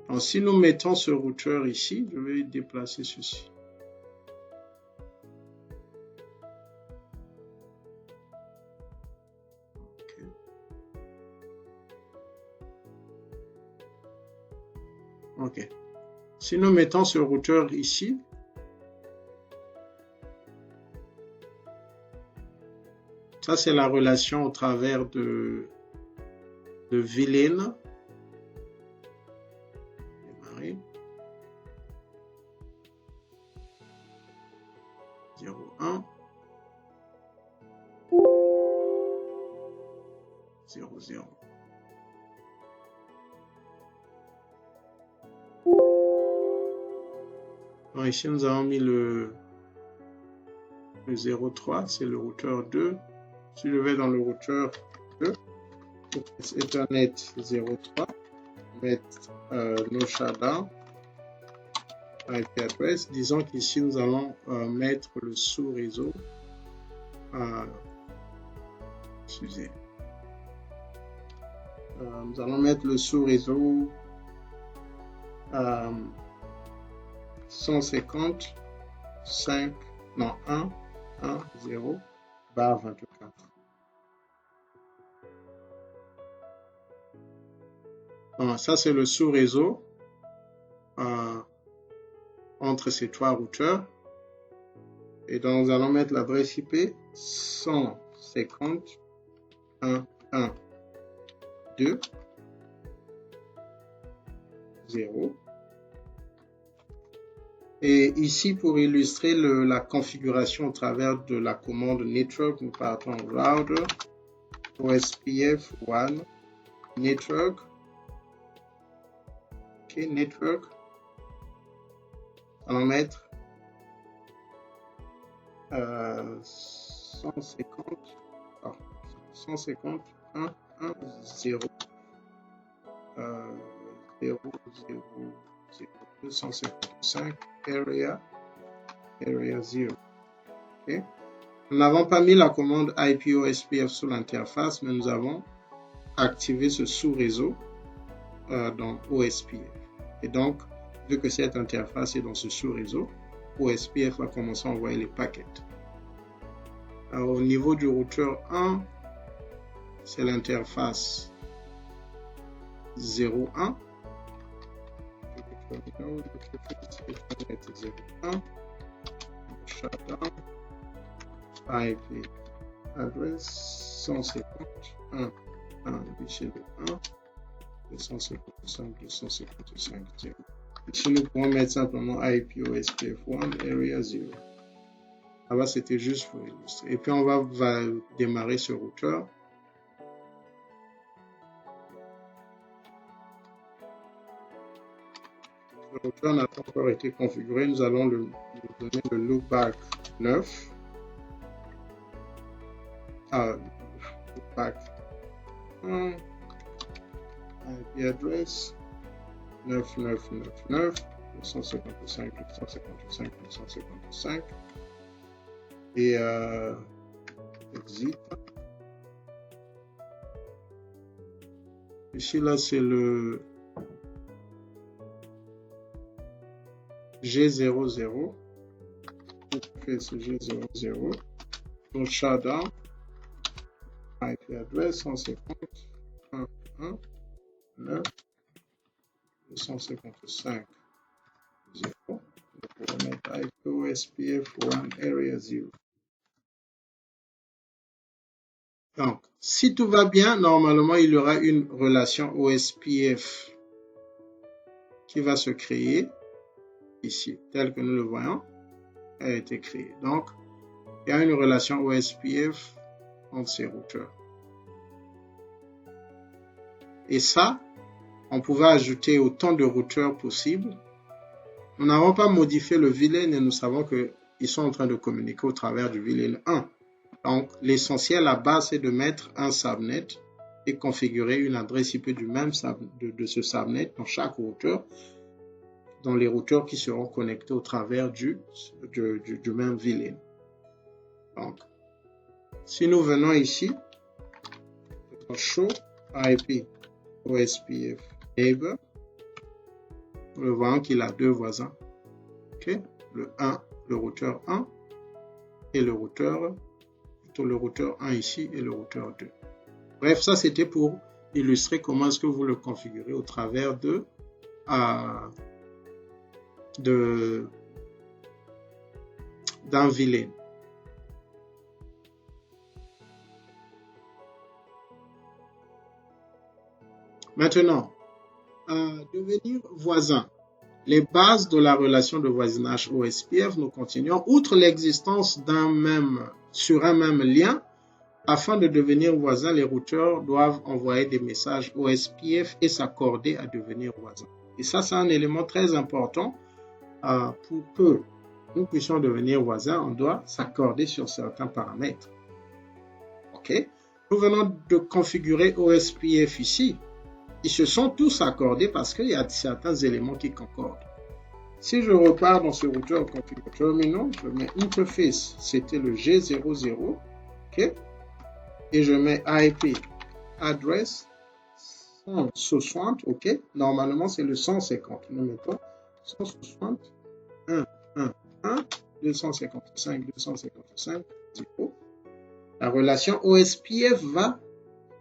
Alors, si nous mettons ce routeur ici, je vais déplacer ceci. Ok. Si nous mettons ce routeur ici, ça c'est la relation au travers de VLAN. Démarrer. 0,1. 0,0. Donc ici nous avons mis le 0,3, c'est le routeur 2. Si je vais dans le routeur 2, Ethernet 0,3, mettre nos shutdowns IP address. Disons qu'ici nous allons mettre le sous-réseau. Excusez. Nous allons mettre le sous-réseau 150 5 non 1 1 0 barre 24. Donc, ça c'est le sous-réseau entre ces trois routeurs. Et donc nous allons mettre l'adresse IP 150 1 1 2 0. Et ici, pour illustrer la configuration au travers de la commande network, nous partons router OSPF 1 network. Ok, network. On va mettre 150 1 1 0 0 0 0 255 area 0. Okay. Nous n'avons pas mis la commande IP OSPF sur l'interface, mais nous avons activé ce sous-réseau dans OSPF. Et donc, vu que cette interface est dans ce sous-réseau, OSPF va commencer à envoyer les paquets. Alors, au niveau du routeur 1, c'est l'interface 0.1. 0.1. Shutdown. IP address 150.1. 1, ici le 1. 255, 255, 0. Ici, nous pouvons mettre simplement IP OSPF 1, area 0. Là-bas, c'était juste pour illustrer. Et puis, on va démarrer ce routeur. Le routeur n'a pas encore été configuré. Nous allons lui donner le loopback 9. Loopback 1. IP address 9999 255 255 255 et exit. Ici là c'est le G00. C'est G00. Donc shutdown. IP address 150.1.1 9 255 0. Donc on va mettre IP OSPF 1 area 0. Donc, si tout va bien, normalement, il y aura une relation OSPF qui va se créer ici, telle que nous le voyons. Elle a été créée. Donc, il y a une relation OSPF entre ces routeurs. Et ça, on pouvait ajouter autant de routeurs possible. Nous n'avons pas modifié le VLAN et nous savons qu'ils sont en train de communiquer au travers du VLAN 1. Donc, l'essentiel, la base, c'est de mettre un subnet et configurer une adresse IP de ce subnet dans chaque routeur, dans les routeurs qui seront connectés au travers du même VLAN. Donc, si nous venons ici, dans Show IP OSPF Neighbor, nous voyons qu'il a deux voisins. Okay? Le routeur 1 et le routeur 1 ici et le routeur 2. Bref, ça c'était pour illustrer comment est-ce que vous le configurez au travers d'un VLAN. Maintenant, devenir voisin. Les bases de la relation de voisinage OSPF, nous continuons. Outre l'existence sur un même lien, afin de devenir voisin, les routeurs doivent envoyer des messages OSPF et s'accorder à devenir voisin. Et ça, c'est un élément très important. Pour que nous puissions devenir voisins, on doit s'accorder sur certains paramètres. OK? Nous venons de configurer OSPF ici. Ils se sont tous accordés parce qu'il y a certains éléments qui concordent. Si je repars dans ce routeur configure terminal, je mets interface, c'était le G00, ok, et je mets IP address 160, ok, normalement c'est le 150, nous mettons 160 1 1 1 255 255 0. La relation OSPF va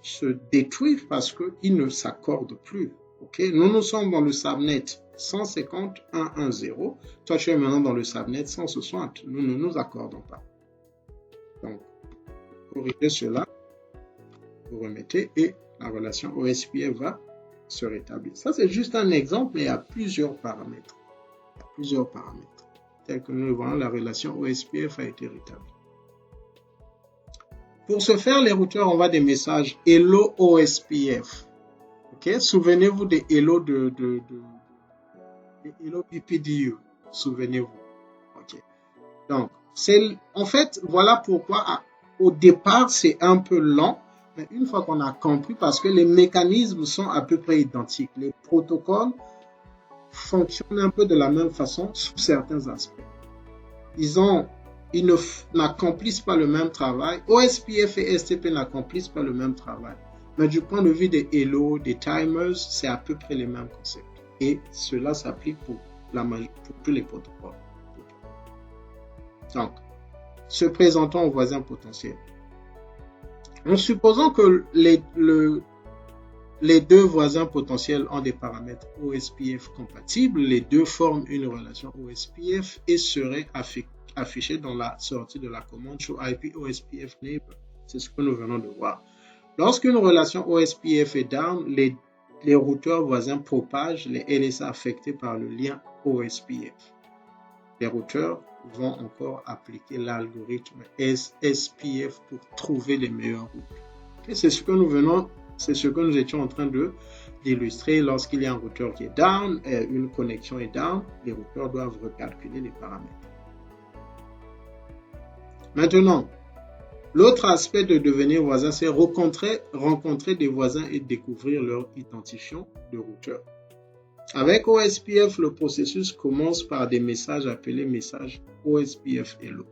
se détruire parce qu'ils ne s'accordent plus. Okay? Nous sommes dans le subnet 150.1.1.0. Toi, tu es maintenant dans le subnet 160. Nous ne nous accordons pas. Donc, corrigez cela. Vous remettez et la relation OSPF va se rétablir. Ça, c'est juste un exemple, mais il y a plusieurs paramètres. Tels que nous le voyons, la relation OSPF a été rétablie. Pour ce faire, les routeurs envoient des messages Hello OSPF. Okay? Souvenez-vous des Hello de Hello PPDU. Souvenez-vous. Okay. Donc, en fait, voilà pourquoi au départ, c'est un peu lent. Mais une fois qu'on a compris, parce que les mécanismes sont à peu près identiques. Les protocoles fonctionnent un peu de la même façon sous certains aspects. Ils n'accomplissent pas le même travail. OSPF et STP n'accomplissent pas le même travail. Mais du point de vue des Hello, des timers, c'est à peu près les mêmes concepts. Et cela s'applique pour tous les protocoles. Donc, se présentant aux voisins potentiels. En supposant que les deux voisins potentiels ont des paramètres OSPF compatibles, les deux forment une relation OSPF et seraient affichés dans la sortie de la commande show IP OSPF neighbor. C'est ce que nous venons de voir. Lorsqu'une relation OSPF est down, les routeurs voisins propagent les LSA affectés par le lien OSPF. Les routeurs vont encore appliquer l'algorithme SPF pour trouver les meilleures routes. Et c'est ce que nous étions en train de d'illustrer, lorsqu'il y a un routeur qui est down et une connexion est down, les routeurs doivent recalculer les paramètres. Maintenant, l'autre aspect de devenir voisin, c'est rencontrer des voisins et découvrir leur identifiant de routeur. Avec OSPF, le processus commence par des messages appelés messages OSPF Hello.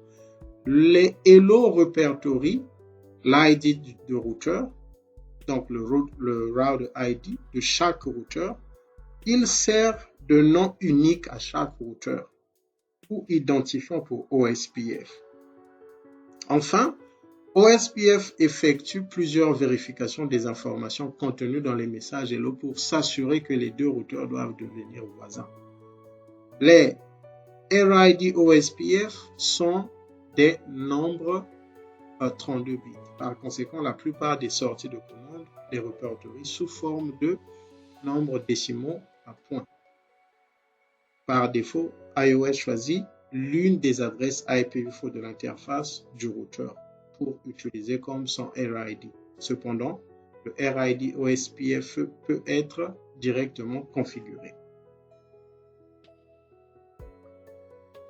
Les Hello répertorient l'ID de routeur, donc le route ID de chaque routeur. Il sert de nom unique à chaque routeur ou identifiant pour OSPF. Enfin, OSPF effectue plusieurs vérifications des informations contenues dans les messages Hello pour s'assurer que les deux routeurs doivent devenir voisins. Les RID OSPF sont des nombres 32 bits. Par conséquent, la plupart des sorties de commande les répertorient sous forme de nombres décimaux à points. Par défaut, iOS choisit l'une des adresses IPv4 de l'interface du routeur pour utiliser comme son RID. Cependant, le RID OSPF peut être directement configuré.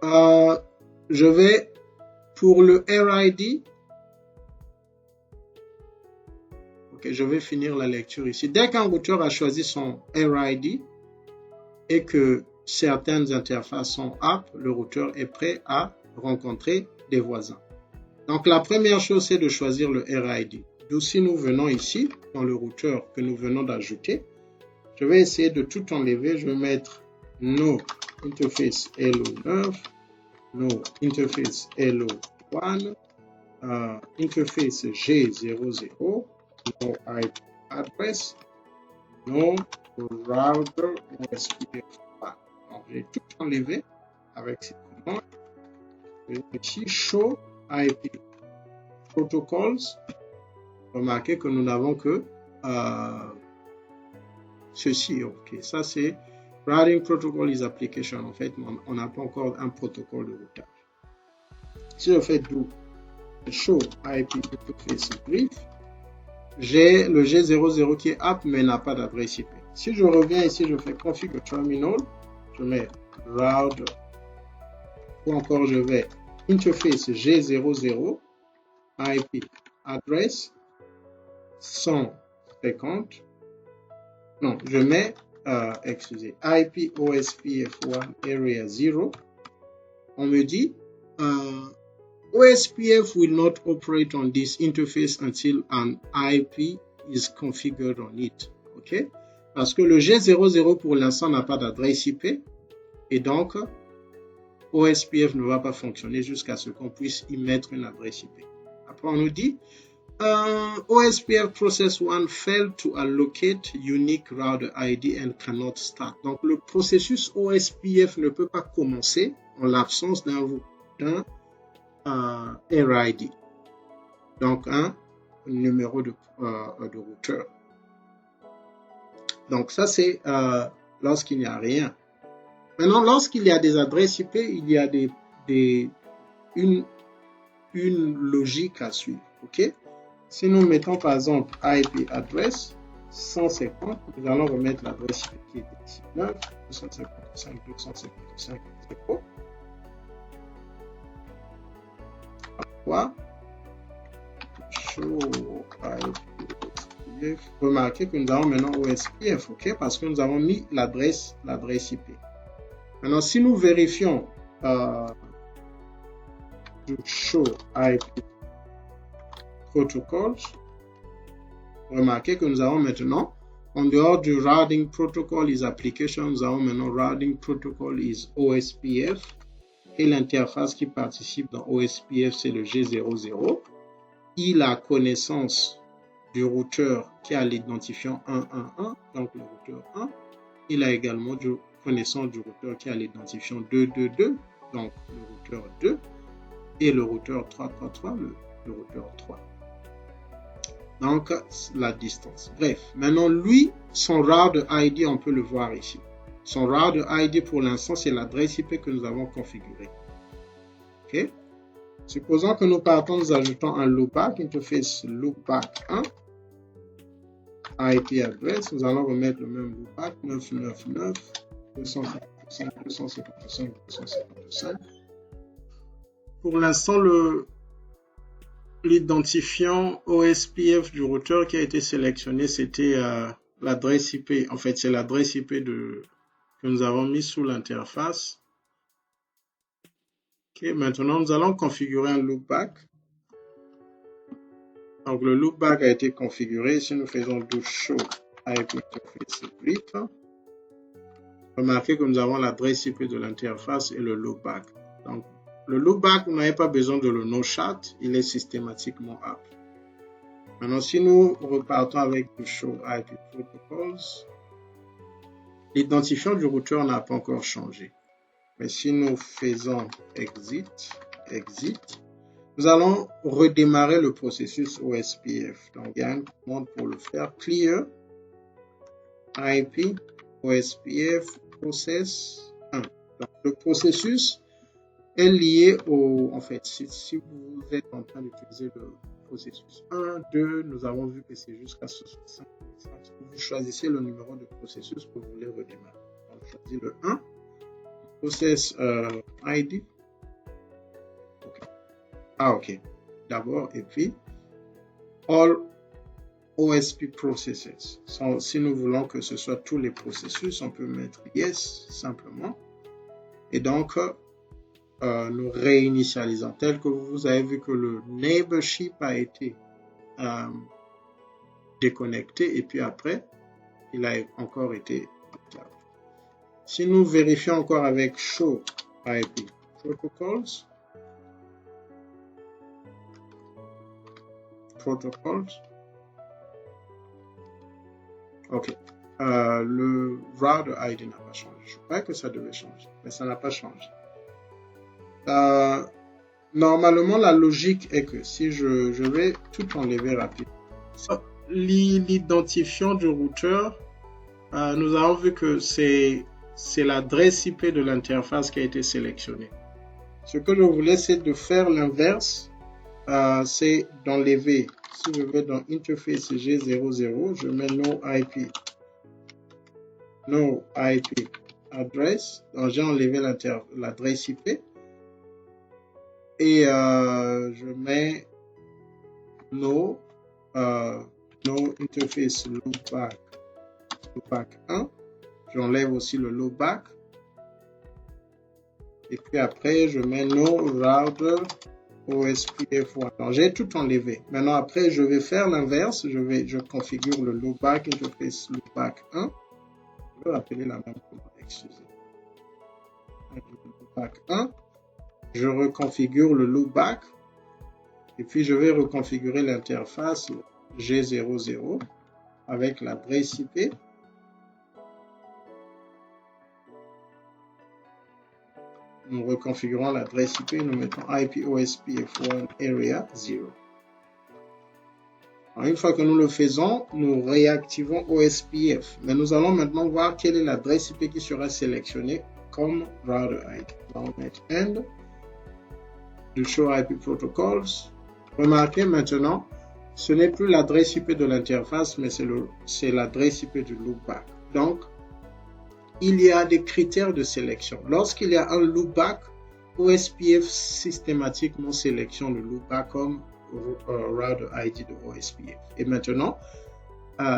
Je vais pour le RID. Je vais finir la lecture ici. Dès qu'un routeur a choisi son RID et que certaines interfaces sont aptes, le routeur est prêt à rencontrer des voisins. Donc, la première chose, c'est de choisir le RID. Donc, si nous venons ici, dans le routeur que nous venons d'ajouter, je vais essayer de tout enlever. Je vais mettre no interface hello 9, no interface hello 1, interface G00, no IP address, no router OSPF 1. Donc, j'ai tout enlevé avec ces commandes. Je vais ici show IP protocols. Remarquez que nous n'avons que ceci. Ok, ça c'est routing protocol is application. En fait, on n'a pas encore un protocole de routage. Si je fais do show IP interface brief, j'ai le G00 qui est app mais n'a pas d'adresse IP. Si je reviens ici, je fais config terminal, je mets router ou encore je vais interface G00 IP address 150. Non, je mets IP OSPF 1 area 0. On me dit OSPF will not operate on this interface until an IP is configured on it. OK? Parce que le G00 pour l'instant n'a pas d'adresse IP et donc OSPF ne va pas fonctionner jusqu'à ce qu'on puisse y mettre une adresse IP. Après, on nous dit OSPF process 1 failed to allocate unique router ID and cannot start. Donc, le processus OSPF ne peut pas commencer en l'absence d'un RID. Donc, un numéro de routeur. Donc, ça, c'est lorsqu'il n'y a rien. Maintenant, lorsqu'il y a des adresses IP, il y a une logique à suivre. OK? Si nous mettons par exemple IP address 150, nous allons remettre l'adresse IP qui est ici 9, 255.255.0. Pourquoi? Show IP. Remarquez que nous avons maintenant OSPF, OK? Parce que nous avons mis l'adresse IP. Maintenant, si nous vérifions show IP protocols, remarquez que nous avons maintenant, en dehors du routing protocol is application, nous avons maintenant routing protocol is OSPF et l'interface qui participe dans OSPF, c'est le G00. Il a connaissance du routeur qui a l'identifiant 111, donc le routeur 1. Il a également connaissance du routeur qui a l'identifiant 222, donc le routeur 2, et le routeur 333, le routeur 3. Donc, la distance. Bref, maintenant, lui, son router ID, on peut le voir ici. Son router ID, pour l'instant, c'est l'adresse IP que nous avons configurée. OK? Supposons que nous partons, nous ajoutons un loopback, interface loopback 1. IP address, nous allons remettre le même loopback 999.255.255.255. Pour l'instant, l'identifiant OSPF du routeur qui a été sélectionné, c'était l'adresse IP. En fait, c'est l'adresse IP que nous avons mis sous l'interface. Ok, maintenant, nous allons configurer un loopback. Donc, le loopback a été configuré. Si nous faisons do show IP interface RIP, remarquez que nous avons l'adresse IP de l'interface et le loopback. Donc, le loopback, vous n'avez pas besoin de le no-chat, il est systématiquement up. Maintenant, si nous repartons avec do show IP protocols, l'identifiant du routeur n'a pas encore changé. Mais si nous faisons exit, nous allons redémarrer le processus OSPF. Donc, il y a une commande pour le faire. Clear IP OSPF process 1. Donc, le processus est lié en fait, si vous êtes en train d'utiliser le processus 1, 2, nous avons vu que c'est jusqu'à 65. Vous choisissez le numéro de processus que vous voulez redémarrer. Donc, choisissez le 1, process ID. Ok. D'abord, et puis, all OSP processes. Si nous voulons que ce soit tous les processus, on peut mettre yes, simplement. Et donc, nous réinitialisons. Tel que vous avez vu que le neighborship a été déconnecté, et puis après, il a encore été activé. Si nous vérifions encore avec show IP protocols, ok, le router ID n'a pas changé. Je crois que ça devait changer, mais ça n'a pas changé. Normalement, la logique est que si je vais tout enlever rapidement, l'identifiant du routeur, nous avons vu que c'est l'adresse IP de l'interface qui a été sélectionnée. Ce que je voulais, c'est de faire l'inverse. C'est d'enlever, si je vais dans interface G00, je mets no IP address, donc j'ai enlevé l'adresse IP et je mets no interface loopback 1, j'enlève aussi le loopback et puis après je mets no router OSPF1. Donc, j'ai tout enlevé. Maintenant, après, je vais faire l'inverse. Je configure le loopback interface loopback 1. Je vais rappeler la même commande, excusez. Loopback 1. Je reconfigure le loopback. Et puis, je vais reconfigurer l'interface G00 avec l'adresse IP. Nous reconfigurons l'adresse IP, nous mettons IP OSPF1 area 0. Alors, une fois que nous le faisons, nous réactivons OSPF. Mais nous allons maintenant voir quelle est l'adresse IP qui sera sélectionnée comme router ID. On va mettre end de show IP protocols. Remarquez maintenant, ce n'est plus l'adresse IP de l'interface, mais c'est l'adresse IP du loopback. Donc, il y a des critères de sélection. Lorsqu'il y a un loopback, OSPF systématiquement sélectionne le loopback comme router ID de OSPF. Et maintenant,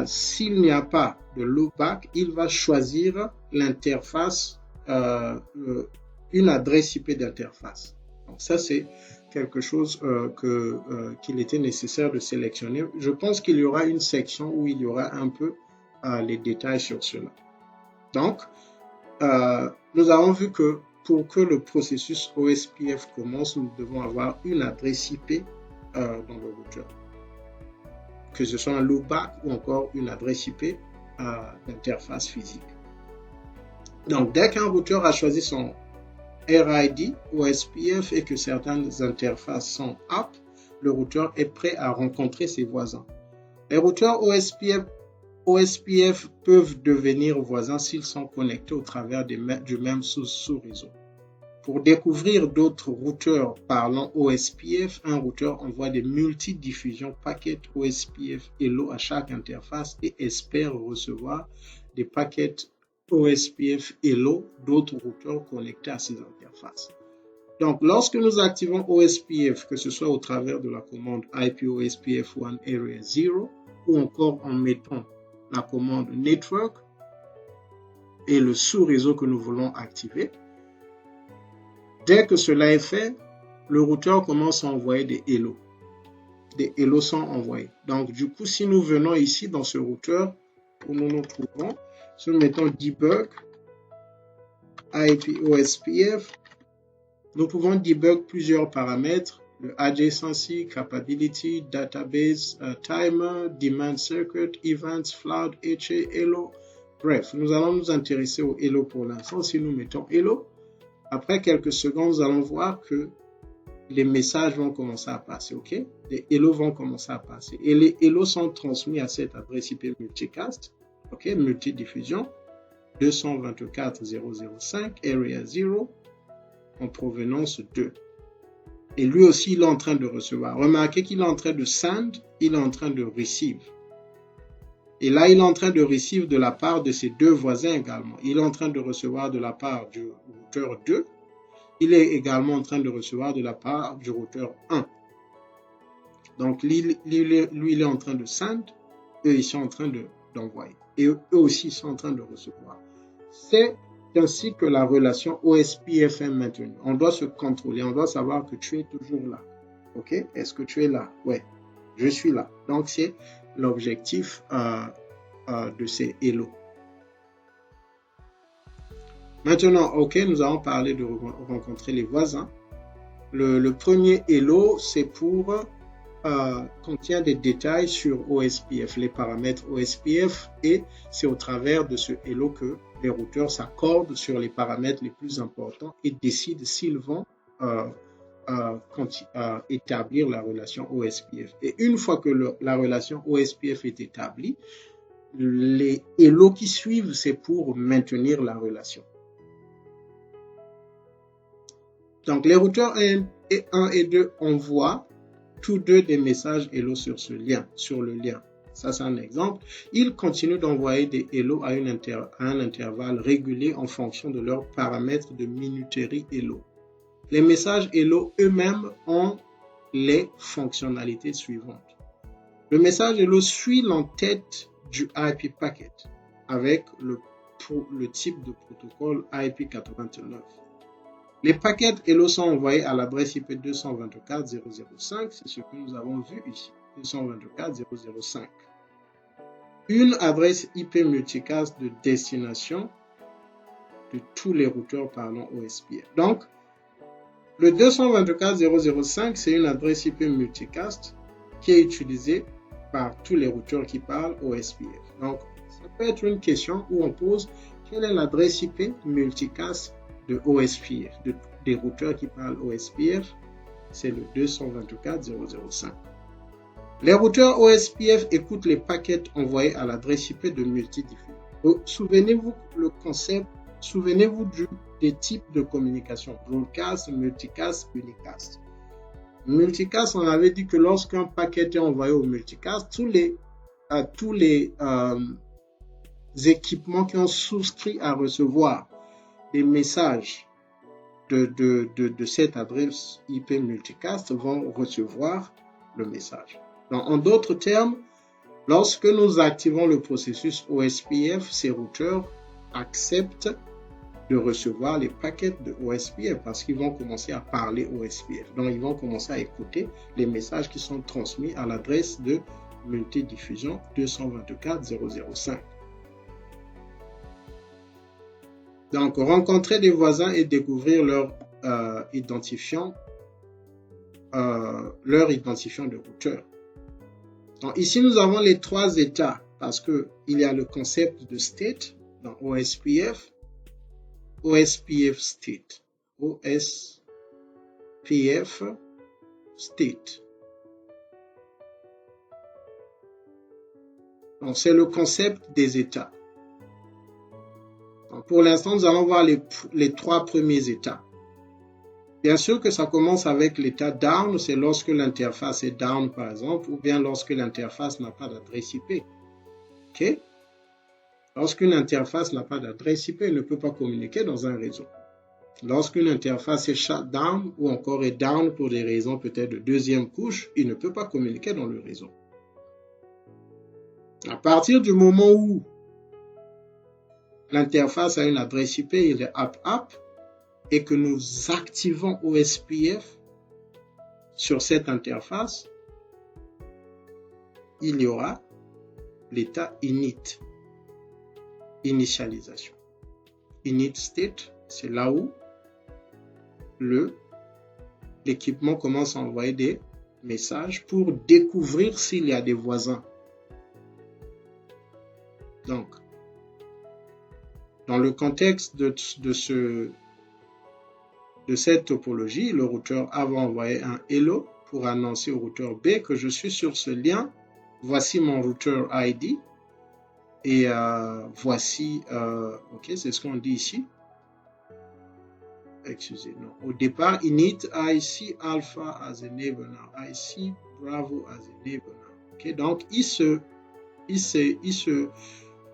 s'il n'y a pas de loopback, il va choisir l'interface, une adresse IP d'interface. Donc ça, c'est quelque chose qu'il était nécessaire de sélectionner. Je pense qu'il y aura une section où il y aura un peu les détails sur cela. Donc, nous avons vu que pour que le processus OSPF commence, nous devons avoir une adresse IP dans le routeur. Que ce soit un loopback ou encore une adresse IP d'interface physique. Donc, dès qu'un routeur a choisi son RID OSPF et que certaines interfaces sont up, le routeur est prêt à rencontrer ses voisins. Les routeurs OSPF peuvent devenir voisins s'ils sont connectés au travers du même sous-réseau. Pour découvrir d'autres routeurs parlant OSPF, un routeur envoie des multidiffusions paquets OSPF Hello à chaque interface et espère recevoir des paquets OSPF Hello d'autres routeurs connectés à ces interfaces. Donc, lorsque nous activons OSPF, que ce soit au travers de la commande IP OSPF 1 Area 0 ou encore en mettant la commande Network et le sous-réseau que nous voulons activer, dès que cela est fait, le routeur commence à envoyer des hello. Des hello sont envoyés. Donc, du coup, si nous venons ici dans ce routeur où nous nous trouvons, si nous mettons debug IP OSPF, nous pouvons debug plusieurs paramètres, le adjacency, capability, database, timer, demand circuit, events, flood, HA, hello. Bref, nous allons nous intéresser au hello pour l'instant. Si nous mettons hello, après quelques secondes, nous allons voir que les messages vont commencer à passer, ok? Les hello vont commencer à passer. Et les hello sont transmis à cette adresse IP multicast, ok? Multidiffusion, 224.0.0.5, area 0, en provenance 2. Et lui aussi, il est en train de recevoir. Remarquez qu'il est en train de send, il est en train de receive. Et là, il est en train de receive de la part de ses deux voisins également. Il est en train de recevoir de la part du routeur 2. Il est également en train de recevoir de la part du routeur 1. Donc, lui, il est en train de send. Eux, ils sont en train d'envoyer. Et eux aussi, ils sont en train de recevoir. C'est ainsi que la relation OSPF est maintenue. On doit se contrôler. On doit savoir que tu es toujours là. OK? Est-ce que tu es là? Ouais, je suis là. Donc, c'est l'objectif de ces hello. Maintenant, OK, nous allons parler de rencontrer les voisins. Le premier hello, c'est pour contient des détails sur OSPF, les paramètres OSPF, et c'est au travers de ce hello que les routeurs s'accordent sur les paramètres les plus importants et décident s'ils vont établir la relation OSPF. Et une fois que la relation OSPF est établie, les hello qui suivent, c'est pour maintenir la relation. Donc, les routeurs 1 et 2 envoient tous deux des messages hello sur le lien. Ça, c'est un exemple. Ils continuent d'envoyer des hello à un intervalle régulier en fonction de leurs paramètres de minuterie hello. Les messages hello eux-mêmes ont les fonctionnalités suivantes. Le message hello suit l'entête du IP packet avec le type de protocole IP89. Les paquets hello sont envoyés à l'adresse IP 224.0.0.5, c'est ce que nous avons vu ici, 224.0.0.5. Une adresse IP multicast de destination de tous les routeurs parlant OSPF. Donc, le 224.0.0.5, c'est une adresse IP multicast qui est utilisée par tous les routeurs qui parlent OSPF. Donc, ça peut être une question où on pose quelle est l'adresse IP multicast de OSPF, des routeurs qui parlent OSPF, c'est le 224.0.0.5. Les routeurs OSPF écoutent les paquets envoyés à l'adresse IP de multidiffusion. Souvenez-vous des types de communication, broadcast, multicast, unicast. Multicast, on avait dit que lorsqu'un paquet est envoyé au multicast, tous les équipements qui ont souscrit à recevoir des messages de cette adresse IP multicast vont recevoir le message. Donc, en d'autres termes, lorsque nous activons le processus OSPF, ces routeurs acceptent de recevoir les paquets de OSPF parce qu'ils vont commencer à parler OSPF. Donc, ils vont commencer à écouter les messages qui sont transmis à l'adresse de multidiffusion 224.0.0.5. Donc, rencontrer des voisins et découvrir leur identifiant de routeur. Donc, ici, nous avons les trois états parce que il y a le concept de state dans OSPF, OSPF state, OSPF state. Donc, c'est le concept des états. Donc, pour l'instant, nous allons voir les trois premiers états. Bien sûr que ça commence avec l'état down, c'est lorsque l'interface est down par exemple, ou bien lorsque l'interface n'a pas d'adresse IP. Ok? Lorsqu'une interface n'a pas d'adresse IP, elle ne peut pas communiquer dans un réseau. Lorsqu'une interface est shut down ou encore est down pour des raisons peut-être de deuxième couche, il ne peut pas communiquer dans le réseau. À partir du moment où l'interface a une adresse IP, il est app et que nous activons OSPF sur cette interface, il y aura l'état init, initialisation. Init state, c'est là où l'équipement commence à envoyer des messages pour découvrir s'il y a des voisins. Donc, dans le contexte de cette topologie, le routeur A va envoyer un hello pour annoncer au routeur B que je suis sur ce lien. Voici mon routeur ID. Et voici, ok, c'est ce qu'on dit ici. Excusez-moi. Au départ, init, I see alpha as a neighbor now. I see bravo as a neighbor now. Ok, donc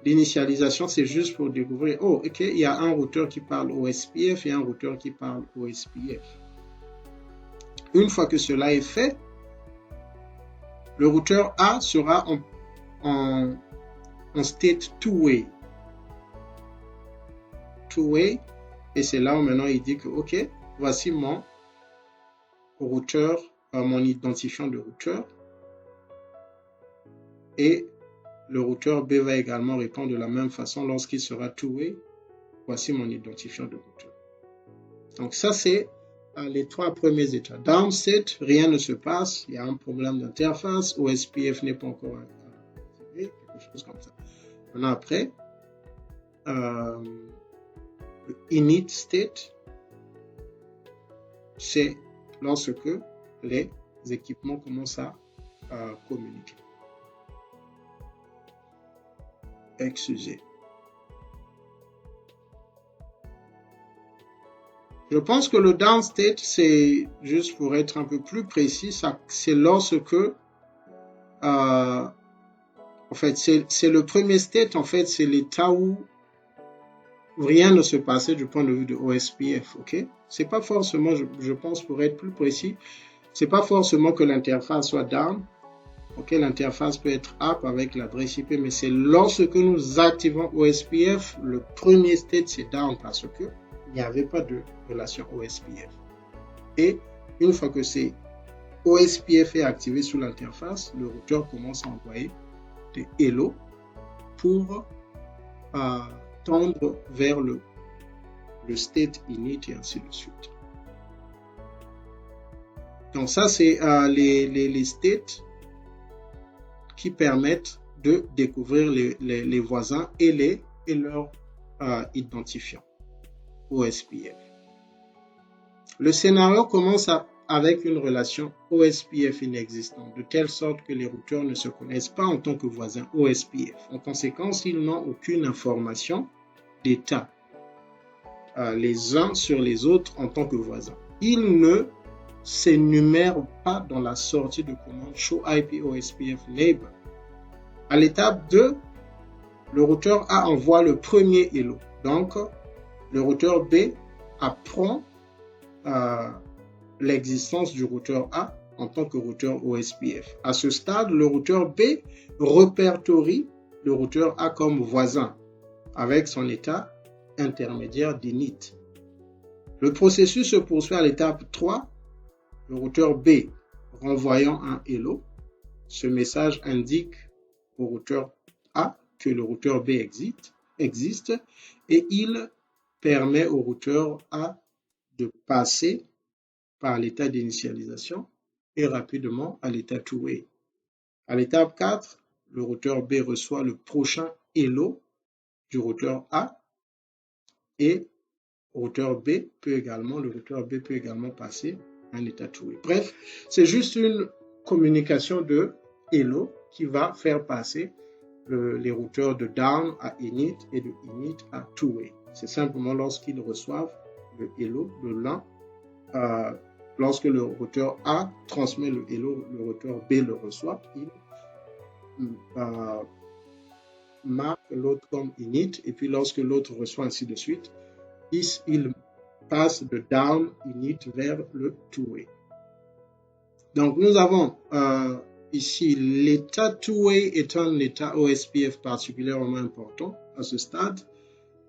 l'initialisation, c'est juste pour découvrir, oh, ok, il y a un routeur qui parle OSPF et un routeur qui parle OSPF. Une fois que cela est fait, le routeur A sera en state two-way. Two-way, et c'est là où maintenant il dit que, ok, voici mon routeur, mon identifiant de routeur, et le routeur B va également répondre de la même façon lorsqu'il sera two-way. Voici mon identifiant de routeur. Donc ça, c'est les trois premiers états. Down state, rien ne se passe. Il y a un problème d'interface. OSPF n'est pas encore activé. Quelque chose comme ça. Maintenant après, le init state, c'est lorsque les équipements commencent à communiquer. Excusez. Je pense que le down state, c'est juste pour être un peu plus précis, c'est lorsque, en fait, c'est le premier state, en fait, c'est l'état où rien ne se passait du point de vue de OSPF, ok? C'est pas forcément, je pense, pour être plus précis, c'est pas forcément que l'interface soit down. Ok, l'interface peut être up avec l'adresse IP, mais c'est lorsque nous activons OSPF, le premier state c'est down parce que il n'y avait pas de relation OSPF. Et une fois que c'est OSPF est activé sur l'interface, le routeur commence à envoyer des hello pour tendre vers le state init et ainsi de suite. Donc ça c'est les states qui permettent de découvrir les voisins et leurs identifiants OSPF. Le scénario commence avec une relation OSPF inexistante, de telle sorte que les routeurs ne se connaissent pas en tant que voisins OSPF. En conséquence, ils n'ont aucune information d'état les uns sur les autres en tant que voisins. Ils ne s'énumèrent pas dans la sortie de commande show IP OSPF neighbor. À l'étape 2, le routeur A envoie le premier hello. Donc, le routeur B apprend l'existence du routeur A en tant que routeur OSPF. À ce stade, le routeur B répertorie le routeur A comme voisin avec son état intermédiaire d'init. Le processus se poursuit à l'étape 3. Le routeur B renvoyant un hello, ce message indique au routeur A que le routeur B existe et il permet au routeur A de passer par l'état d'initialisation et rapidement à l'état two-way. À l'étape 4, le routeur B reçoit le prochain hello du routeur A et le routeur B peut également passer un état two-way. Bref, c'est juste une communication de hello qui va faire passer les routeurs de down à init et de init à two-way. C'est simplement lorsqu'ils reçoivent le hello de l'un lorsque le routeur A transmet le hello, le routeur B le reçoit, il marque l'autre comme init, et puis lorsque l'autre reçoit ainsi de suite, il passe de down init vers le two-way. Donc nous avons ici l'état two-way est un état OSPF particulièrement important à ce stade.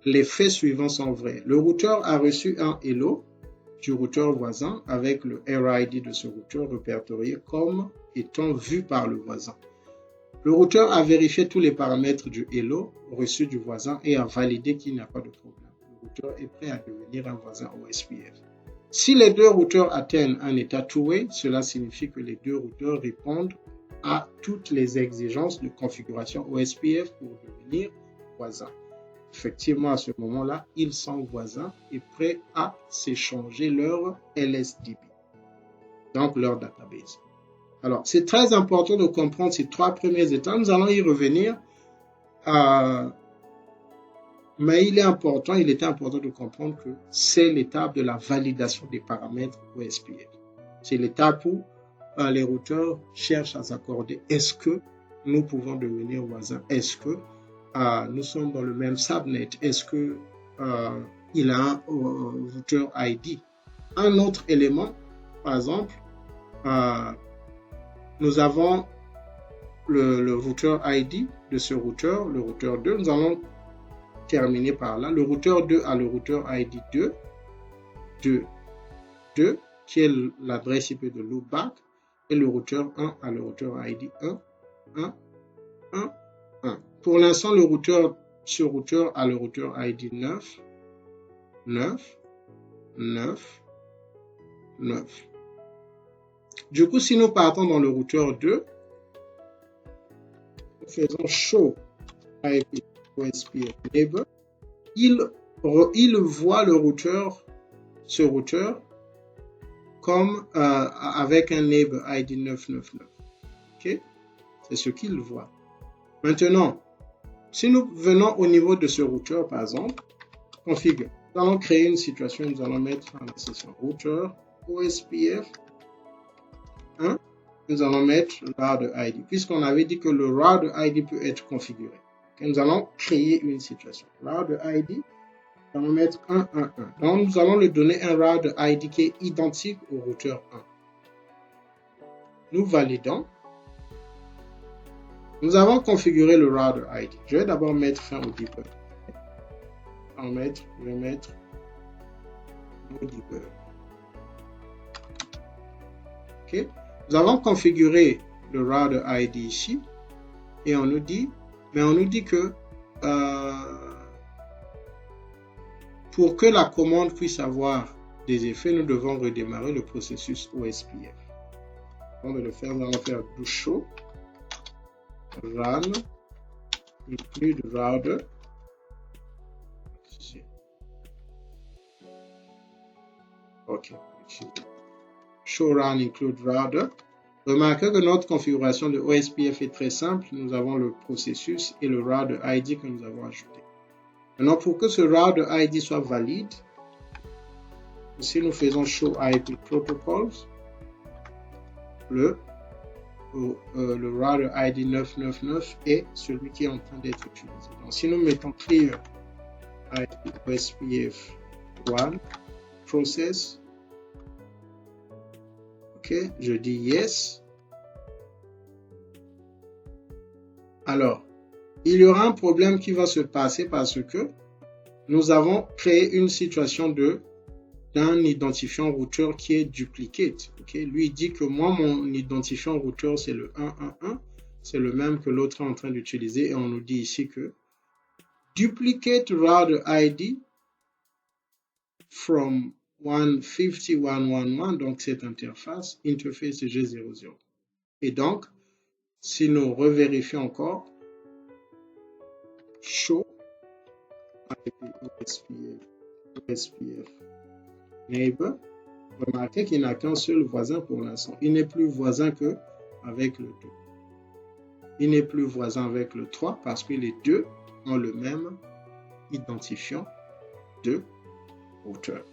Les faits suivants sont vrais. Le routeur a reçu un hello du routeur voisin avec le RID de ce routeur répertorié comme étant vu par le voisin. Le routeur a vérifié tous les paramètres du hello reçu du voisin et a validé qu'il n'y a pas de problème. Le routeur est prêt à devenir un voisin OSPF. Si les deux routeurs atteignent un état two-way, cela signifie que les deux routeurs répondent à toutes les exigences de configuration OSPF pour devenir voisins. Effectivement, à ce moment-là, ils sont voisins et prêts à s'échanger leur LSDB, donc leur database. Alors, c'est très important de comprendre ces trois premiers états. Nous allons y revenir, mais il était important de comprendre que c'est l'étape de la validation des paramètres OSPF. C'est l'étape où les routeurs cherchent à s'accorder. Est-ce que nous pouvons devenir voisins? Est-ce que nous sommes dans le même subnet? Est-ce que il a un routeur ID? Un autre élément, par exemple, nous avons le routeur ID de ce routeur, le routeur 2. Nous allons terminer par là. Le routeur 2 a le routeur ID 2, qui est l'adresse IP de loopback, et le routeur 1 a le routeur ID 1. Pour l'instant, ce routeur a le routeur ID 9. Du coup, si nous partons dans le routeur 2, nous faisons show IP OSPF neighbor, il voit ce routeur comme avec un neighbor ID 999. Okay? C'est ce qu'il voit. Maintenant, si nous venons au niveau de ce routeur, par exemple, configure. Nous allons créer une situation, nous allons mettre dans la session routeur OSPF 1, nous allons mettre route ID, puisqu'on avait dit que le route ID peut être configuré. Okay, nous allons créer une situation. Route ID, nous allons mettre 111. Donc, nous allons lui donner un route ID qui est identique au routeur 1. Nous validons. Nous avons configuré le route ID. Je vais d'abord mettre fin au debug. Je vais mettre no debug. Ok. Nous avons configuré le route ID ici et on nous dit que pour que la commande puisse avoir des effets, nous devons redémarrer le processus OSPF. Avant de le faire, nous allons faire do show run include router. Ok. Show run include router. Remarquez que notre configuration de OSPF est très simple. Nous avons le processus et le route ID que nous avons ajouté. Maintenant, pour que ce route ID soit valide, ici nous faisons show IP protocols, le route ID 999 est celui qui est en train d'être utilisé. Donc, si nous mettons clear IP OSPF 1 process, ok, je dis yes. Alors, il y aura un problème qui va se passer parce que nous avons créé une situation d'un identifiant routeur qui est duplicate. Okay? Lui dit que moi, mon identifiant routeur, c'est le 111. C'est le même que l'autre est en train d'utiliser. Et on nous dit ici que duplicate route ID from 150.111, donc cette interface G00. Et donc, si nous revérifions encore, show IP OSPF neighbor, remarquez qu'il n'a qu'un seul voisin pour l'instant. Il n'est plus voisin qu'avec le 2. Il n'est plus voisin avec le 3 parce que les deux ont le même identifiant de routeur.